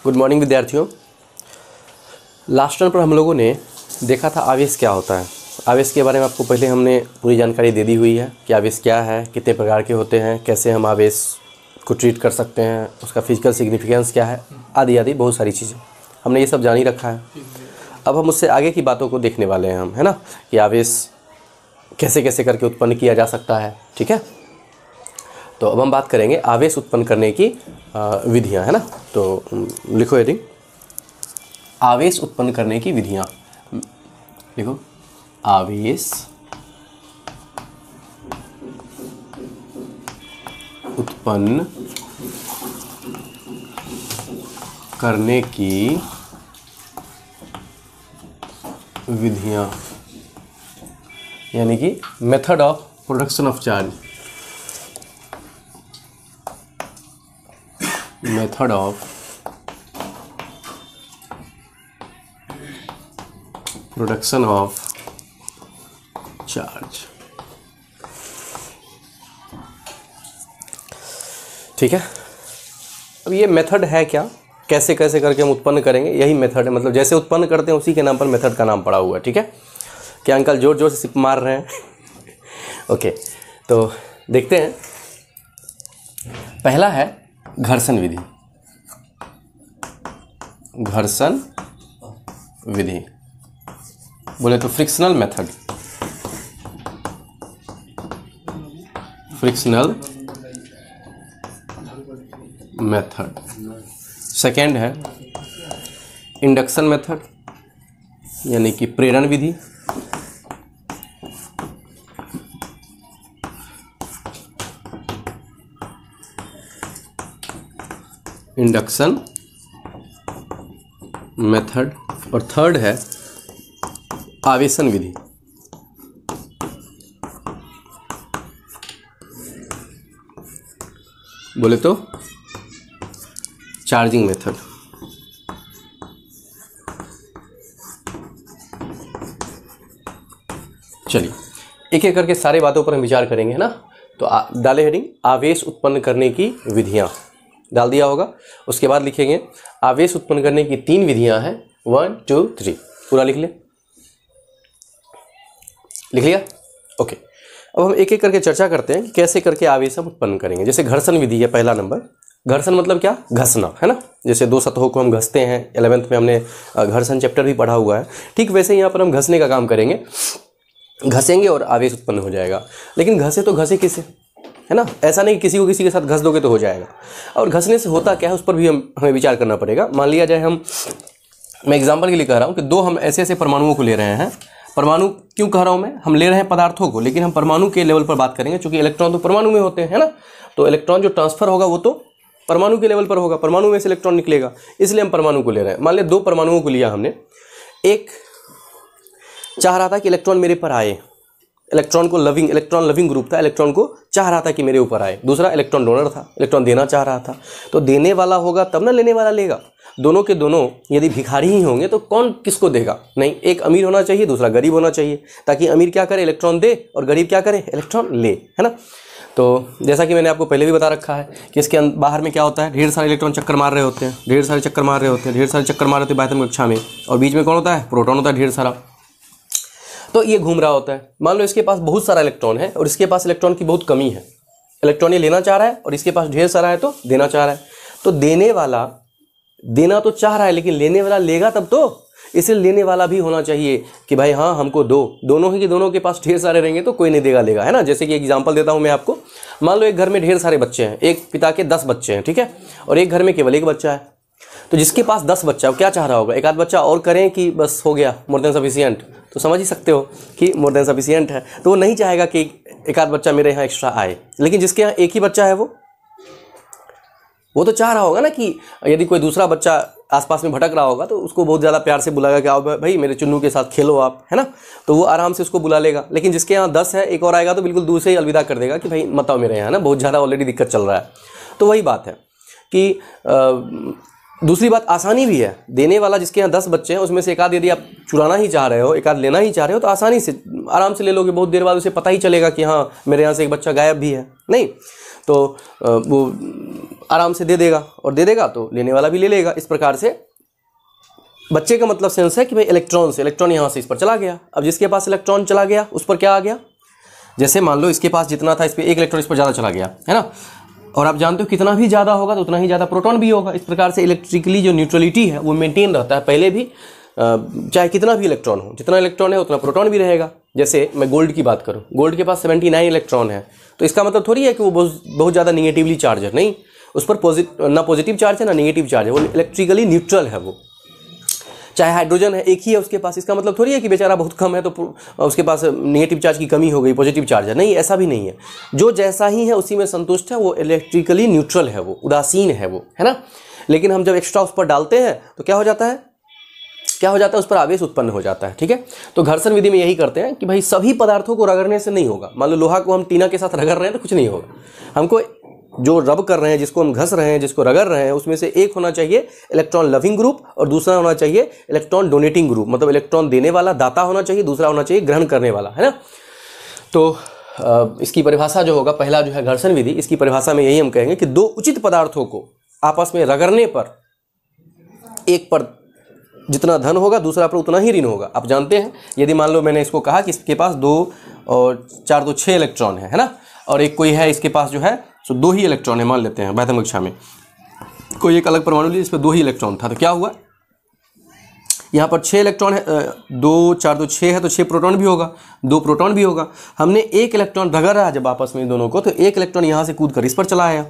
Good morning विद्यार्थियों। Last term पर हम लोगों ने देखा था आवेश क्या होता है। आवेश के बारे में आपको पहले हमने पूरी जानकारी दे दी हुई है कि आवेश क्या है, कितने प्रकार के होते हैं, कैसे हम आवेश को ट्रीट कर सकते हैं, उसका फिजिकल सिग्निफिकेंस क्या है, आदि आदि बहुत सारी चीज़ें हमने ये सब जान ही रखा है। अब हम उससे आगे की बातों को देखने वाले हैं हम, है ना, कि आवेश कैसे कैसे करके उत्पन्न किया जा सकता है। ठीक है, तो अब हम बात करेंगे आवेश उत्पन्न करने की विधियां, है ना। तो लिखो हेडिंग, आवेश उत्पन्न करने की विधियां। लिखो, आवेश उत्पन्न करने की विधियां, यानी कि method of production of charge. Method of production of charge. ठीक है, अब ये मेथड है क्या, कैसे कैसे करके हम उत्पन्न करेंगे, यही मेथड है। मतलब जैसे उत्पन्न करते हैं उसी के नाम पर मेथड का नाम पड़ा हुआ है। ठीक है, क्या अंकल जोर जोर से सिप मार रहे हैं? ओके, तो देखते हैं। पहला है घर्षण विधि। घर्षण विधि बोले तो frictional method. Frictional method. Second है इंडक्शन मेथड, यानी कि प्रेरण विधि। Induction method. और थर्ड है आवेशन विधि। बोले तो चार्जिंग मेथड। चलिए एक एक करके सारे बातों पर हम विचार करेंगे, है ना। तो डाले हेडिंग, आवेश उत्पन्न करने की विधियां, डाल दिया होगा। उसके बाद लिखेंगे आवेश उत्पन्न करने की 3 विधियां हैं। 1 2 3 पूरा लिख ले। लिख लिया? ओके, अब हम एक एक करके चर्चा करते हैं कैसे करके आवेश हम उत्पन्न करेंगे। जैसे घर्षण विधि है पहला नंबर। घर्षण मतलब क्या? घसना, है ना। जैसे दो सतहों को हम घसते हैं, 11th में हमने घर्षण चैप्टर भी पढ़ा हुआ है। ठीक वैसे यहाँ पर हम घसने का काम करेंगे, घसेंगे और आवेश उत्पन्न हो जाएगा। लेकिन घसे तो घसे किसे, है ना। ऐसा नहीं कि किसी को किसी के साथ घस दोगे तो हो जाएगा। और घसने से होता क्या है उस पर भी हमें विचार करना पड़ेगा। मान लिया जाए मैं एग्जाम्पल के लिए कह रहा हूँ कि दो हम ऐसे ऐसे परमाणुओं को ले रहे हैं। परमाणु क्यों कह रहा हूँ मैं, हम ले रहे हैं पदार्थों को, लेकिन हम परमाणु के लेवल पर बात करेंगे, क्योंकि इलेक्ट्रॉन तो परमाणु में होते हैं, है ना। तो इलेक्ट्रॉन जो ट्रांसफर होगा वो तो परमाणु के लेवल पर होगा, परमाणु में से इलेक्ट्रॉन निकलेगा, इसलिए हम परमाणु को ले रहे हैं। मान लिया 2 परमाणुओं को लिया हमने। एक चाह रहा था कि इलेक्ट्रॉन मेरे पर आए, इलेक्ट्रॉन लविंग ग्रुप था, इलेक्ट्रॉन को चाह रहा था कि मेरे ऊपर आए। दूसरा इलेक्ट्रॉन डोनर था, इलेक्ट्रॉन देना चाह रहा था। तो देने वाला होगा तब ना लेने वाला लेगा। दोनों के दोनों यदि भिखारी ही होंगे तो कौन किसको देगा? नहीं, एक अमीर होना चाहिए, दूसरा गरीब होना चाहिए, ताकि अमीर क्या करे, इलेक्ट्रॉन दे, और गरीब क्या करे, इलेक्ट्रॉन ले, है ना। तो जैसा कि मैंने आपको पहले भी बता रखा है कि इसके बाहर में क्या होता है, ढेर सारे इलेक्ट्रॉन चक्कर मार रहे होते हैं, ढेर सारे चक्कर मार रहे होते हैं बाह्यतम कक्षा में। और बीच में कौन होता है? प्रोटॉन होता है ढेर सारा। तो ये घूम रहा होता है। मान लो इसके पास बहुत सारा इलेक्ट्रॉन है और इसके पास इलेक्ट्रॉन की बहुत कमी है। इलेक्ट्रॉन ये लेना चाह रहा है और इसके पास ढेर सारा है तो देना चाह रहा है। तो देने वाला देना तो चाह रहा है, लेकिन लेने वाला लेगा तब तो, इसलिए लेने वाला भी होना चाहिए कि भाई हाँ हमको दो। दोनों के पास ढेर सारे रहेंगे तो कोई नहीं देगा लेगा, है ना। जैसे कि एग्जांपल देता हूँ मैं आपको। मान लो एक घर में ढेर सारे बच्चे हैं, एक पिता के 10 बच्चे हैं, ठीक है, और एक घर में केवल एक बच्चा है। तो जिसके पास 10 बच्चा है वो क्या चाह रहा होगा, एक आध बच्चा और करें कि बस हो गया, मोर देन सफिशिएंट। तो समझ ही सकते हो कि मोर देन सफिशिएंट है, तो वो नहीं चाहेगा कि एक आध बच्चा मेरे यहाँ एक्स्ट्रा आए। लेकिन जिसके यहाँ एक ही बच्चा है वो तो चाह रहा होगा ना कि यदि कोई दूसरा बच्चा आसपास में भटक रहा होगा तो उसको बहुत ज़्यादा प्यार से बुलाएगा कि आओ भाई मेरे चुन्नू के साथ खेलो आप, है ना। तो वो आराम से उसको बुला लेगा। लेकिन जिसके यहाँ 10 है, एक और आएगा तो बिल्कुल दूर से ही अलविदा कर देगा कि भाई मत आओ मेरे यहाँ, ना, बहुत ज़्यादा ऑलरेडी दिक्कत चल रहा है। तो वही बात है कि दूसरी बात आसानी भी है। देने वाला जिसके यहाँ 10 बच्चे हैं उसमें से एक आध यदि आप चुराना ही चाह रहे हो, एक आध लेना ही चाह रहे हो, तो आसानी से आराम से ले लोगे। बहुत देर बाद उसे पता ही चलेगा कि हाँ मेरे यहाँ से एक बच्चा गायब भी है। नहीं तो वो आराम से दे देगा, और दे देगा तो लेने वाला भी ले लेगा। इस प्रकार से बच्चे का मतलब सेंस है कि भाई इलेक्ट्रॉन से, इलेक्ट्रॉन यहाँ से इस पर चला गया। अब जिसके पास इलेक्ट्रॉन चला गया उस पर क्या आ गया, जैसे मान लो इसके पास जितना था इस पर एक इलेक्ट्रॉन इस पर ज़्यादा चला गया, है ना। और आप जानते हो कितना भी ज़्यादा होगा तो उतना ही ज़्यादा प्रोटॉन भी होगा। इस प्रकार से इलेक्ट्रिकली जो न्यूट्रलिटी है वो मेंटेन रहता है पहले भी, चाहे कितना भी इलेक्ट्रॉन हो, जितना इलेक्ट्रॉन है उतना प्रोटॉन भी रहेगा। जैसे मैं गोल्ड की बात करूँ, गोल्ड के पास 79 इलेक्ट्रॉन है, तो इसका मतलब थोड़ी है कि वो बहुत ज़्यादा निगेटिवली चार्ज है, नहीं, उस पर ना पॉजिटिव चार्ज है ना निगेटिव चार्ज है, वो इलेक्ट्रिकली न्यूट्रल है। वो चाहे हाइड्रोजन है एक ही है उसके पास, इसका मतलब थोड़ी है कि बेचारा बहुत कम है तो उसके पास नेगेटिव चार्ज की कमी हो गई, पॉजिटिव चार्ज है, नहीं, ऐसा भी नहीं है। जो जैसा ही है उसी में संतुष्ट है, वो इलेक्ट्रिकली न्यूट्रल है, वो उदासीन है, वो, है ना। लेकिन हम जब एक्स्ट्रा उस पर डालते हैं तो क्या हो जाता है, उस पर आवेश उत्पन्न हो जाता है, ठीक है। तो घर्षण विधि में यही करते हैं कि भाई सभी पदार्थों को रगड़ने से नहीं होगा। मान लो लोहा को हम टीना के साथ रगड़ रहे हैं तो कुछ नहीं होगा, हमको जो रब कर रहे हैं, जिसको हम घस रहे हैं, जिसको रगड़ रहे हैं, उसमें से एक होना चाहिए इलेक्ट्रॉन लविंग ग्रुप और दूसरा होना चाहिए इलेक्ट्रॉन डोनेटिंग ग्रुप, मतलब इलेक्ट्रॉन देने वाला दाता होना चाहिए, दूसरा होना चाहिए ग्रहण करने वाला, है ना। तो इसकी परिभाषा जो होगा, पहला जो है घर्षण विधि, इसकी परिभाषा में यही हम कहेंगे कि दो उचित पदार्थों को आपस में रगड़ने पर एक पर जितना धन होगा दूसरा पर उतना ही ऋण होगा। आप जानते हैं, यदि मान लो मैंने इसको कहा कि इसके पास 2 और 4 तो 6 इलेक्ट्रॉन है ना, और एक कोई है इसके पास जो है सो 2 ही इलेक्ट्रॉन है, मान लेते हैं प्राथमिक कक्षा में कोई एक अलग परमाणु लिया इस पर 2 ही इलेक्ट्रॉन था, तो क्या हुआ, यहाँ पर 6 इलेक्ट्रॉन है, 2 4 तो 6 है, तो 6 प्रोटॉन भी होगा, 2 प्रोटॉन भी होगा। हमने एक इलेक्ट्रॉन रगड़ा जब आपस में दोनों को, तो एक इलेक्ट्रॉन यहाँ से कूद कर इस पर चला आया,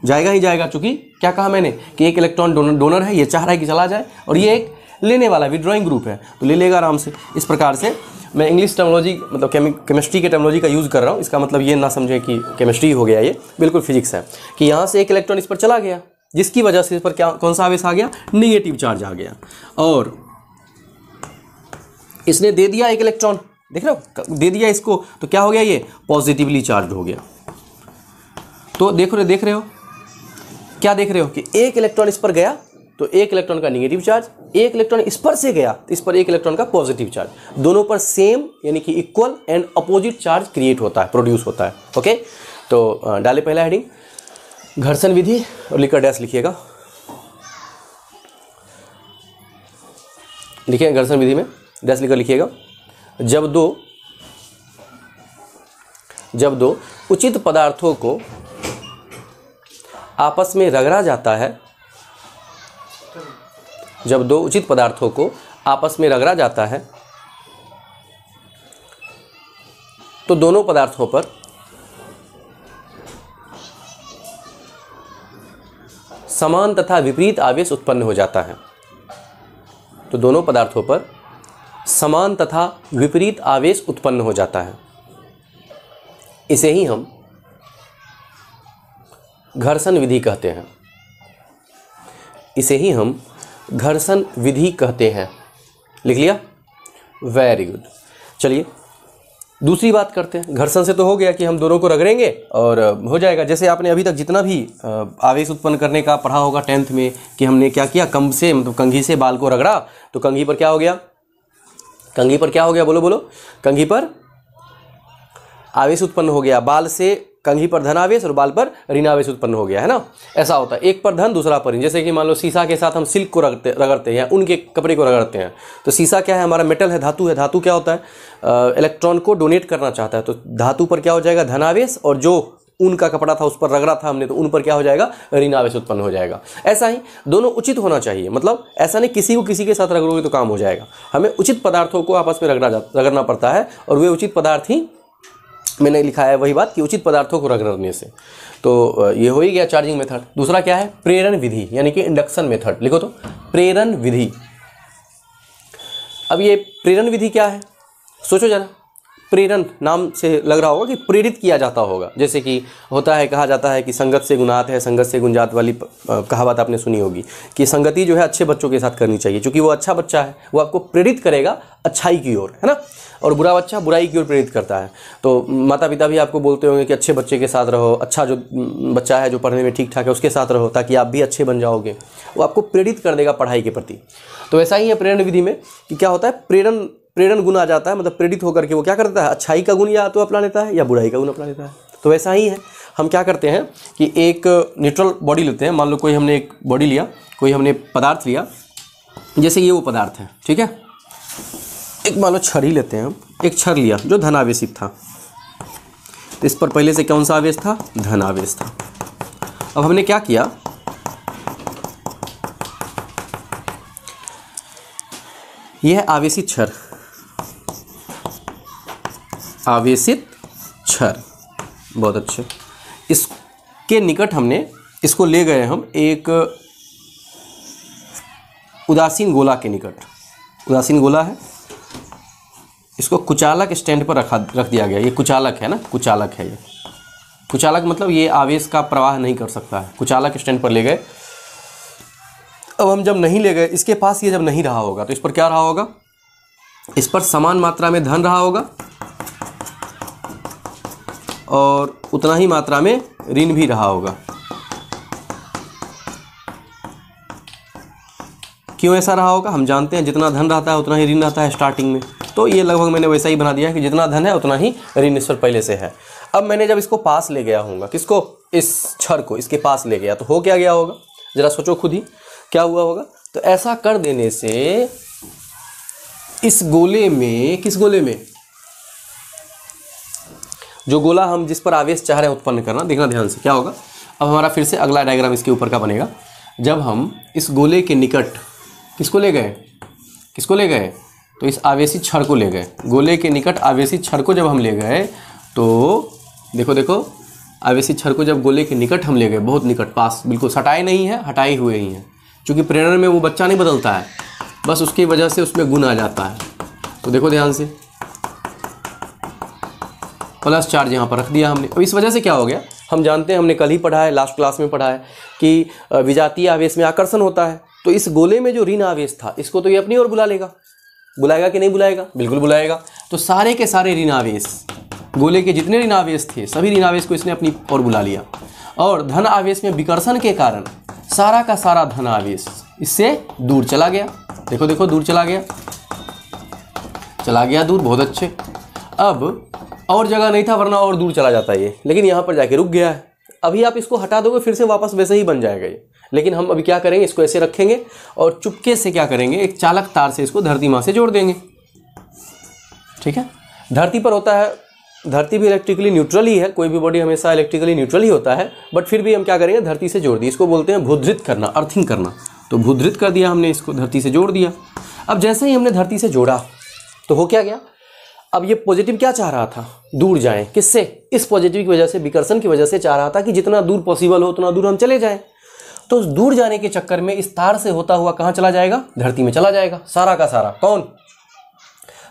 जाएगा ही जाएगा, चूंकि क्या कहा मैंने कि एक इलेक्ट्रॉन डोनर है, ये चाह रहा है कि चला जाए, और ये एक लेने वाला विड्रॉइंग ग्रुप है तो ले लेगा आराम से। इस प्रकार से मैं इंग्लिश टर्मोलॉजी मतलब केमिस्ट्री के टर्मोलॉजी का यूज़ कर रहा हूँ, इसका मतलब ये ना समझें कि केमिस्ट्री हो गया, ये बिल्कुल फिजिक्स है कि यहाँ से एक इलेक्ट्रॉन इस पर चला गया, जिसकी वजह से इस पर क्या कौन सा आवेश आ गया, निगेटिव चार्ज आ गया, और इसने दे दिया एक इलेक्ट्रॉन, देख रहे हो, दे दिया इसको, तो क्या हो गया, ये पॉजिटिवली चार्ज हो गया। तो देख रहे हो क्या देख रहे हो कि एक इलेक्ट्रॉन इस पर गया तो एक इलेक्ट्रॉन का निगेटिव चार्ज, एक इलेक्ट्रॉन इस पर से गया तो इस पर एक इलेक्ट्रॉन का पॉजिटिव चार्ज, दोनों पर सेम यानी कि equal and opposite charge create होता है, प्रोड्यूस होता है। ओके, तो डाले पहला हेडिंग घर्षण विधि और लिखकर डैश लिखिएगा, लिखिए घर्षण विधि में डैश लिखकर लिखिएगा। जब दो उचित पदार्थों को आपस में रगड़ा जाता है, जब दो उचित पदार्थों को आपस में रगड़ा जाता है तो दोनों पदार्थों पर समान तथा विपरीत आवेश उत्पन्न हो जाता है। तो दोनों पदार्थों पर समान तथा विपरीत आवेश उत्पन्न हो जाता है। इसे ही हम घर्षण विधि कहते हैं। इसे ही हम घर्षण विधि कहते हैं। लिख लिया, वेरी गुड। चलिए दूसरी बात करते हैं। घर्षण से तो हो गया कि हम दोनों को रगड़ेंगे और हो जाएगा। जैसे आपने अभी तक जितना भी आवेश उत्पन्न करने का पढ़ा होगा 10th में कि हमने क्या किया, कंघी से मतलब कंघी से बाल को रगड़ा तो कंघी पर क्या हो गया, कंघी पर क्या हो गया, बोलो बोलो, कंघी पर आवेश उत्पन्न हो गया। बाल से कंघी पर धन आवेश और बाल पर ऋण आवेश उत्पन्न हो गया, है ना। ऐसा होता है, एक पर धन दूसरा पर ऋण। जैसे कि मान लो शीशा के साथ हम सिल्क को रगड़ते हैं या उनके कपड़े को रगड़ते हैं, तो शीशा क्या है, हमारा मेटल है, धातु है। धातु क्या होता है, इलेक्ट्रॉन को डोनेट करना चाहता है, तो धातु पर क्या हो जाएगा, धन आवेश, और जो ऊन का कपड़ा था उस पर रगड़ा था हमने तो उन पर क्या हो जाएगा, ऋण आवेश उत्पन्न हो जाएगा। ऐसा ही दोनों उचित होना चाहिए, मतलब ऐसा नहीं किसी को किसी के साथ रगड़ोगे तो काम हो जाएगा। हमें उचित पदार्थों को आपस में रगड़ना पड़ता है और वे उचित पदार्थ ही मैंने लिखा है वही बात कि उचित पदार्थों को रगड़ने से। तो ये हो ही गया चार्जिंग मेथड। दूसरा क्या है, प्रेरण विधि यानी कि इंडक्शन मेथड। लिखो तो, प्रेरण विधि। अब ये प्रेरण विधि क्या है, सोचो जरा। प्रेरण नाम से लग रहा होगा कि प्रेरित किया जाता होगा। जैसे कि होता है, कहा जाता है कि संगत से गुणात है, संगत से गुंजात वाली कहावत आपने सुनी होगी कि संगति जो है अच्छे बच्चों के साथ करनी चाहिए, क्योंकि वो अच्छा बच्चा है, वो आपको प्रेरित करेगा अच्छाई की ओर, है ना। और बुरा बच्चा बुराई की ओर प्रेरित करता है। तो माता पिता भी आपको बोलते होंगे कि अच्छे बच्चे के साथ रहो, अच्छा जो बच्चा है जो पढ़ने में ठीक ठाक है उसके साथ रहो ताकि आप भी अच्छे बन जाओगे। वो आपको प्रेरित कर देगा पढ़ाई के प्रति। तो ऐसा ही है प्रेरण विधि में कि क्या होता है, प्रेरण गुण आ जाता है, मतलब प्रेरित होकर के वो क्या करता है, अच्छाई का गुण या तो अपना लेता है या बुराई का गुण अपना लेता है। तो वैसा ही है, हम क्या करते हैं कि एक न्यूट्रल बॉडी लेते हैं, मान लो कोई हमने एक बॉडी लिया, कोई हमने पदार्थ लिया, जैसे ये वो पदार्थ है, ठीक है। एक मान लो छड़ी लेते हैं हम, एक छड़ लिया जो धनावेशित था, तो इस पर पहले से कौन सा आवेश था? धन आवेश था। अब हमने क्या किया, यह है आवेशित छड़, आवेशित छड़, बहुत अच्छे। इसके निकट हमने इसको ले गए हम एक उदासीन गोला के निकट, उदासीन गोला है, इसको कुचालक स्टैंड पर रख दिया गया। ये कुचालक है ना, कुचालक है ये। कुचालक मतलब ये आवेश का प्रवाह नहीं कर सकता है, कुचालक स्टैंड पर ले गए। अब हम जब नहीं ले गए, इसके पास ये जब नहीं रहा होगा तो इस पर क्या रहा होगा? इस पर समान मात्रा में धन रहा होगा और उतना ही मात्रा में ऋण भी रहा होगा। क्यों ऐसा रहा होगा? हम जानते हैं जितना धन रहता है उतना ही ऋण रहता है स्टार्टिंग में, तो ये लगभग मैंने वैसा ही बना दिया है कि जितना धन है उतना ही ऋण इस पर पहले से है। अब मैंने जब इसको पास ले गया होगा, किसको? इस छड़ को इसके पास ले गया, तो हो क्या गया होगा? जरा सोचो खुद ही क्या हुआ होगा। तो ऐसा कर देने से इस गोले में, किस गोले में? जो गोला हम जिस पर आवेश चाह रहे हैं उत्पन्न करना, देखना ध्यान से क्या होगा। अब हमारा फिर से अगला डायग्राम इसके ऊपर का बनेगा। जब हम इस गोले के निकट किसको ले गए? किसको ले गए? तो इस आवेशित छड़ को ले गए। गोले के निकट आवेशित छड़ को जब हम ले गए तो देखो देखो, आवेशित छड़ को जब गोले के निकट हम ले गए, बहुत निकट, पास, बिल्कुल सटाए नहीं है, हटाए हुए ही हैं, क्योंकि प्रेरण में वो बच्चा नहीं बदलता है, बस उसकी वजह से उसमें गुण आ जाता है। तो देखो ध्यान से, प्लस चार्ज यहाँ पर रख दिया हमने। अब इस वजह से क्या हो गया? हम जानते हैं, हमने कल ही पढ़ा है, लास्ट क्लास में पढ़ा है कि विजातीय आवेश में आकर्षण होता है। तो इस गोले में जो ऋण आवेश था, इसको तो ये अपनी ओर बुला लेगा, बुलाएगा कि नहीं बुलाएगा? बिल्कुल बुलाएगा। तो सारे के सारे ऋण आवेश, गोले के जितने ऋण आवेश थे, सभी ऋण आवेश को इसने अपनी ओर बुला लिया। और धन आवेश में विकर्षण के कारण सारा का सारा धन आवेश इससे दूर चला गया। देखो देखो, दूर चला गया, चला गया दूर, बहुत अच्छे। अब और जगह नहीं था, वरना और दूर चला जाता है ये, लेकिन यहाँ पर जाके रुक गया है। अभी आप इसको हटा दोगे फिर से वापस वैसे ही बन जाएगा ये, लेकिन हम अभी क्या करेंगे, इसको ऐसे रखेंगे और चुपके से क्या करेंगे, एक चालक तार से इसको धरती माँ से जोड़ देंगे। ठीक है, धरती पर होता है, धरती भी इलेक्ट्रिकली न्यूट्रल ही है, कोई भी बॉडी हमेशा इलेक्ट्रिकली न्यूट्रल ही होता है, बट फिर भी हम क्या करेंगे, धरती से जोड़ दिए। इसको बोलते हैं भूधृत करना, अर्थिंग करना। तो भूधृत कर दिया हमने, इसको धरती से जोड़ दिया। अब जैसे ही हमने धरती से जोड़ा तो हो क्या गया, अब ये पॉजिटिव क्या चाह रहा था, दूर जाएं। किससे? इस पॉजिटिव की वजह से, विकर्षण की वजह से चाह रहा था कि जितना दूर पॉसिबल हो उतना दूर हम चले जाएं। तो दूर जाने के चक्कर में इस तार से होता हुआ कहाँ चला जाएगा, धरती में चला जाएगा। सारा का सारा कौन,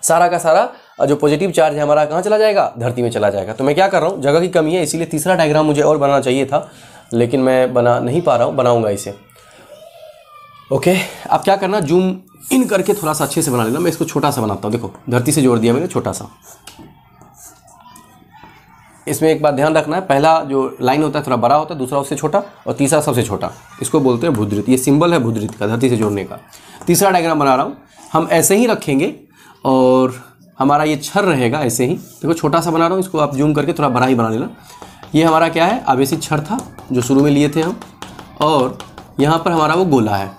सारा का सारा जो पॉजिटिव चार्ज है हमारा कहाँ चला जाएगा, धरती में चला जाएगा। तो मैं क्या कर रहा हूँ, जगह की कमी है इसीलिए तीसरा डायग्राम मुझे और बनाना चाहिए था, लेकिन मैं बना नहीं पा रहा हूँ, बनाऊंगा इसे। ओके, अब क्या करना, जूम इन करके थोड़ा सा अच्छे से बना लेना। मैं इसको छोटा सा बनाता हूँ। देखो धरती से जोड़ दिया मैंने छोटा सा। इसमें एक बात ध्यान रखना है, पहला जो लाइन होता है थोड़ा बड़ा होता है, दूसरा उससे छोटा और तीसरा सबसे छोटा। इसको बोलते हैं भूधृत। ये सिंबल है भूधृत का, धरती से जोड़ने का। तीसरा डायग्राम बना रहा हूँ, हम ऐसे ही रखेंगे और हमारा ये छड़ रहेगा ऐसे ही। देखो छोटा सा बना रहा हूँ, इसको आप जूम करके थोड़ा बड़ा ही बना लेना। ये हमारा क्या है, आवेशित छड़ था जो शुरू में लिए थे हम, और यहाँ पर हमारा वो गोला है,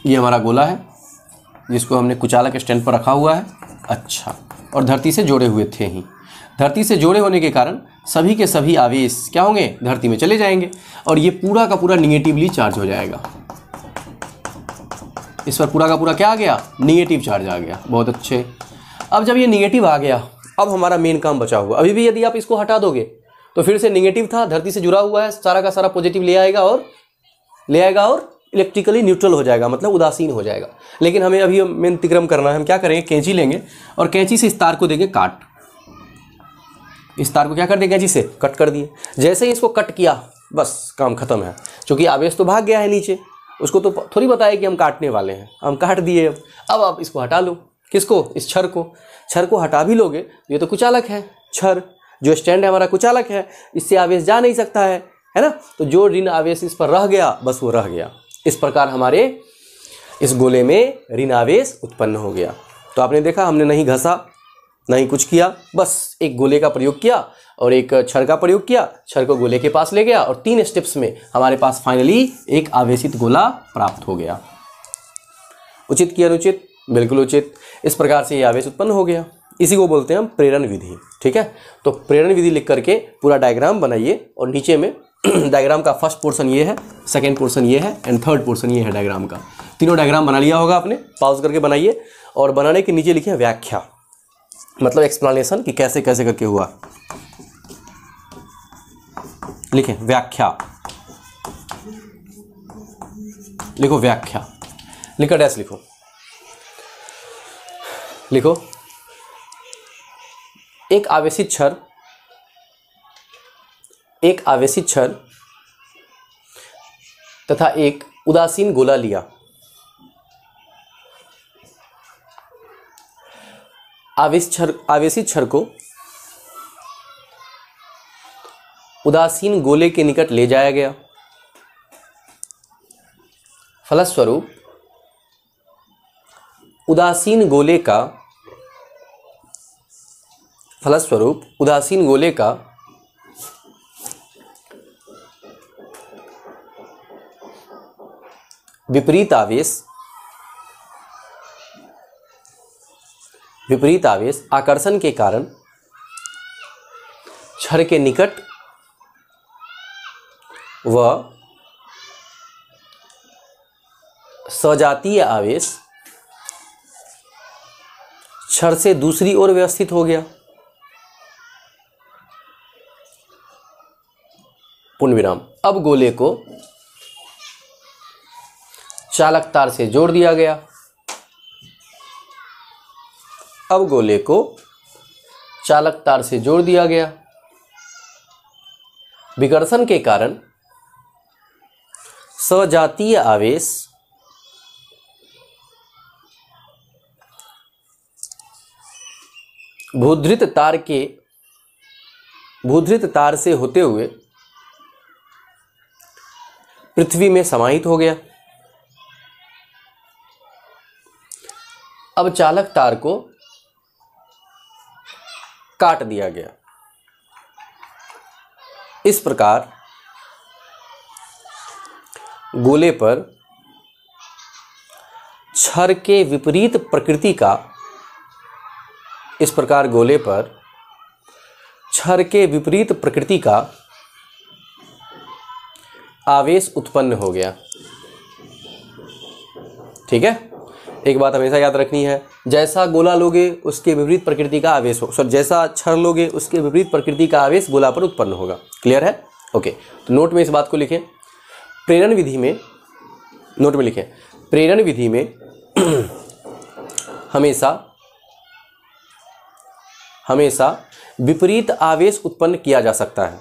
ये हमारा गोला है जिसको हमने कुचालक स्टैंड पर रखा हुआ है। अच्छा, और धरती से जोड़े हुए थे ही। धरती से जोड़े होने के कारण सभी के सभी आवेश क्या होंगे, धरती में चले जाएंगे और ये पूरा का पूरा निगेटिवली चार्ज हो जाएगा। इस पर पूरा का पूरा क्या आ गया, निगेटिव चार्ज आ गया। बहुत अच्छे। अब जब ये निगेटिव आ गया, अब हमारा मेन काम बचा हुआ। अभी भी यदि आप इसको हटा दोगे तो फिर से निगेटिव था, धरती से जुड़ा हुआ है, सारा का सारा पॉजिटिव ले आएगा और इलेक्ट्रिकली न्यूट्रल हो जाएगा, मतलब उदासीन हो जाएगा। लेकिन हमें अभी मेन तिक्रम करना है। हम क्या करेंगे, कैंची लेंगे और कैंची से इस तार को देंगे काट। इस तार को क्या कर देंगे, कैंची से कट कर दिए। जैसे ही इसको कट किया बस काम खत्म है, क्योंकि आवेश तो भाग गया है नीचे, उसको तो थोड़ी बताया कि हम काटने वाले हैं, हम काट दिए। अब आप इसको हटा लो। किसको, इस छड़ को। छड़ को हटा भी लोगे तो ये तो कुचालक है, छड़ जो स्टैंड है हमारा कुचालक है, इससे आवेश जा नहीं सकता है ना। तो जो ऋण आवेश इस पर रह गया, बस वो रह गया। इस प्रकार हमारे इस गोले में ऋण आवेश उत्पन्न हो गया। तो आपने देखा, हमने नहीं घसा नहीं कुछ किया, बस एक गोले का प्रयोग किया और एक छड़ का प्रयोग किया, छड़ को गोले के पास ले गया और 3 स्टेप्स में हमारे पास फाइनली एक आवेशित गोला प्राप्त हो गया। उचित कि अनुचित? बिल्कुल उचित। इस प्रकार से ये आवेश उत्पन्न हो गया। इसी को बोलते हैं हम प्रेरण विधि। ठीक है, तो प्रेरण विधि लिख करके पूरा डायग्राम बनाइए और नीचे में डायग्राम का फर्स्ट पोर्शन ये है, सेकंड पोर्शन ये है एंड थर्ड पोर्शन ये है डायग्राम का। तीनों डायग्राम बना लिया होगा आपने, पॉज करके बनाइए और बनाने के नीचे लिखिए व्याख्या, मतलब एक्सप्लेनेशन कि कैसे कैसे करके हुआ। लिखें व्याख्या, लिखो व्याख्या, लिखो डैश, लिखो लिखो एक आवेशित छड़ तथा एक उदासीन गोला लिया। आवेशित छड़ को उदासीन गोले के निकट ले जाया गया। फलस्वरूप उदासीन गोले का विपरीत आवेश आकर्षण के कारण छड़ के निकट व सजातीय आवेश छड़ से दूसरी ओर व्यवस्थित हो गया। पूर्ण विराम। अब गोले को चालक तार से जोड़ दिया गया। विकर्षण के कारण सजातीय आवेश भूधृत तार से होते हुए पृथ्वी में समाहित हो गया। अब चालक तार को काट दिया गया। इस प्रकार गोले पर छड़ के विपरीत प्रकृति का आवेश उत्पन्न हो गया। ठीक है, एक बात हमेशा याद रखनी है, जैसा गोला लोगे उसके विपरीत प्रकृति का आवेश हो, जैसा छड़ लोगे उसके विपरीत प्रकृति का आवेश गोला पर उत्पन्न होगा। क्लियर है? ओके, तो नोट में इस बात को लिखें। प्रेरण विधि में, नोट में लिखें, प्रेरण विधि में हमेशा विपरीत आवेश उत्पन्न किया जा सकता है।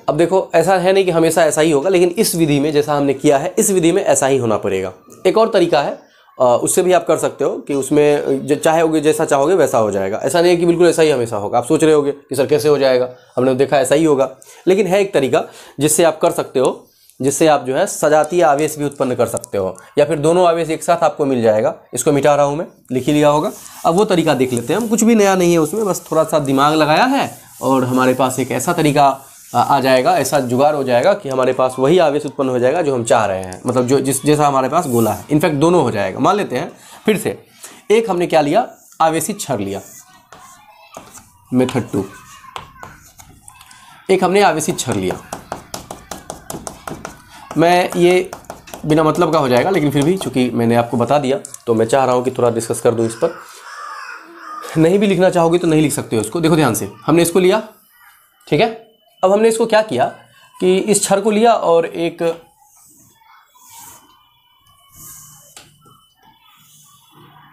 अब देखो, ऐसा है नहीं कि हमेशा ऐसा ही होगा, लेकिन इस विधि में जैसा हमने किया है, इस विधि में ऐसा ही होना पड़ेगा। एक और तरीका है, उससे भी आप कर सकते हो कि उसमें चाहोगे जैसा चाहोगे वैसा हो जाएगा। ऐसा नहीं है कि बिल्कुल ऐसा ही हमेशा होगा। आप सोच रहे होगे कि सर कैसे हो जाएगा, हमने देखा ऐसा ही होगा, लेकिन है एक तरीका जिससे आप कर सकते हो, जिससे आप जो है सजातीय आवेश भी उत्पन्न कर सकते हो, या फिर दोनों आवेश एक साथ आपको मिल जाएगा। इसको मिटा रहा हूँ मैं, लिख ही लिया होगा। अब वो तरीका देख लेते हैं हम, कुछ भी नया नहीं है उसमें, बस थोड़ा सा दिमाग लगाया है और हमारे पास एक ऐसा तरीका आ जाएगा, ऐसा जुगाड़ हो जाएगा कि हमारे पास वही आवेश उत्पन्न हो जाएगा जो हम चाह रहे हैं, मतलब जो जैसा हमारे पास गोला है। इनफैक्ट दोनों हो जाएगा। मान लेते हैं फिर से, एक हमने क्या लिया, आवेशित छड़ लिया, मेथड 2। एक हमने आवेशित छड़ लिया। मैं ये बिना मतलब का हो जाएगा, लेकिन फिर भी चूंकि मैंने आपको बता दिया तो मैं चाह रहा हूँ कि थोड़ा डिस्कस कर दूँ इस पर। नहीं भी लिखना चाहोगे तो नहीं लिख सकते हो इसको। देखो ध्यान से, हमने इसको लिया, ठीक है। अब हमने इसको क्या किया कि इस छड़ को लिया और एक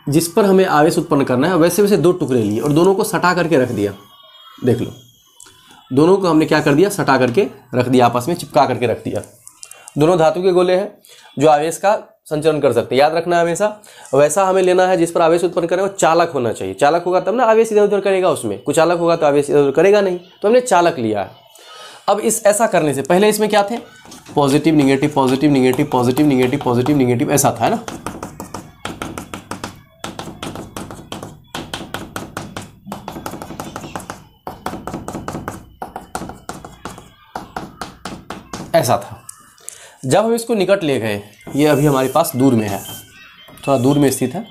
जिस पर हमें आवेश उत्पन्न करना है वैसे वैसे 2 टुकड़े लिए और दोनों को सटा करके रख दिया। देख लो, दोनों को हमने क्या कर दिया, सटा करके रख दिया, आपस में चिपका करके रख दिया। दोनों धातु के गोले हैं जो आवेश का संचरण कर सकते हैं। याद रखना है हमेशा, वैसा हमें लेना है जिस पर आवेश उत्पन्न करें वो चालक होना चाहिए। चालक होगा तब ना आवेश इधर उधर करेगा, उसमें कुचालक होगा तो आवेश इधर उधर करेगा नहीं। तो हमने चालक लिया है। अब ऐसा करने से पहले इसमें क्या थे, positive negative, positive negative, positive negative, positive negative, ऐसा था ना। ऐसा था। जब हम इसको निकट ले गए, ये अभी हमारे पास दूर में है, थोड़ा दूर में स्थित है,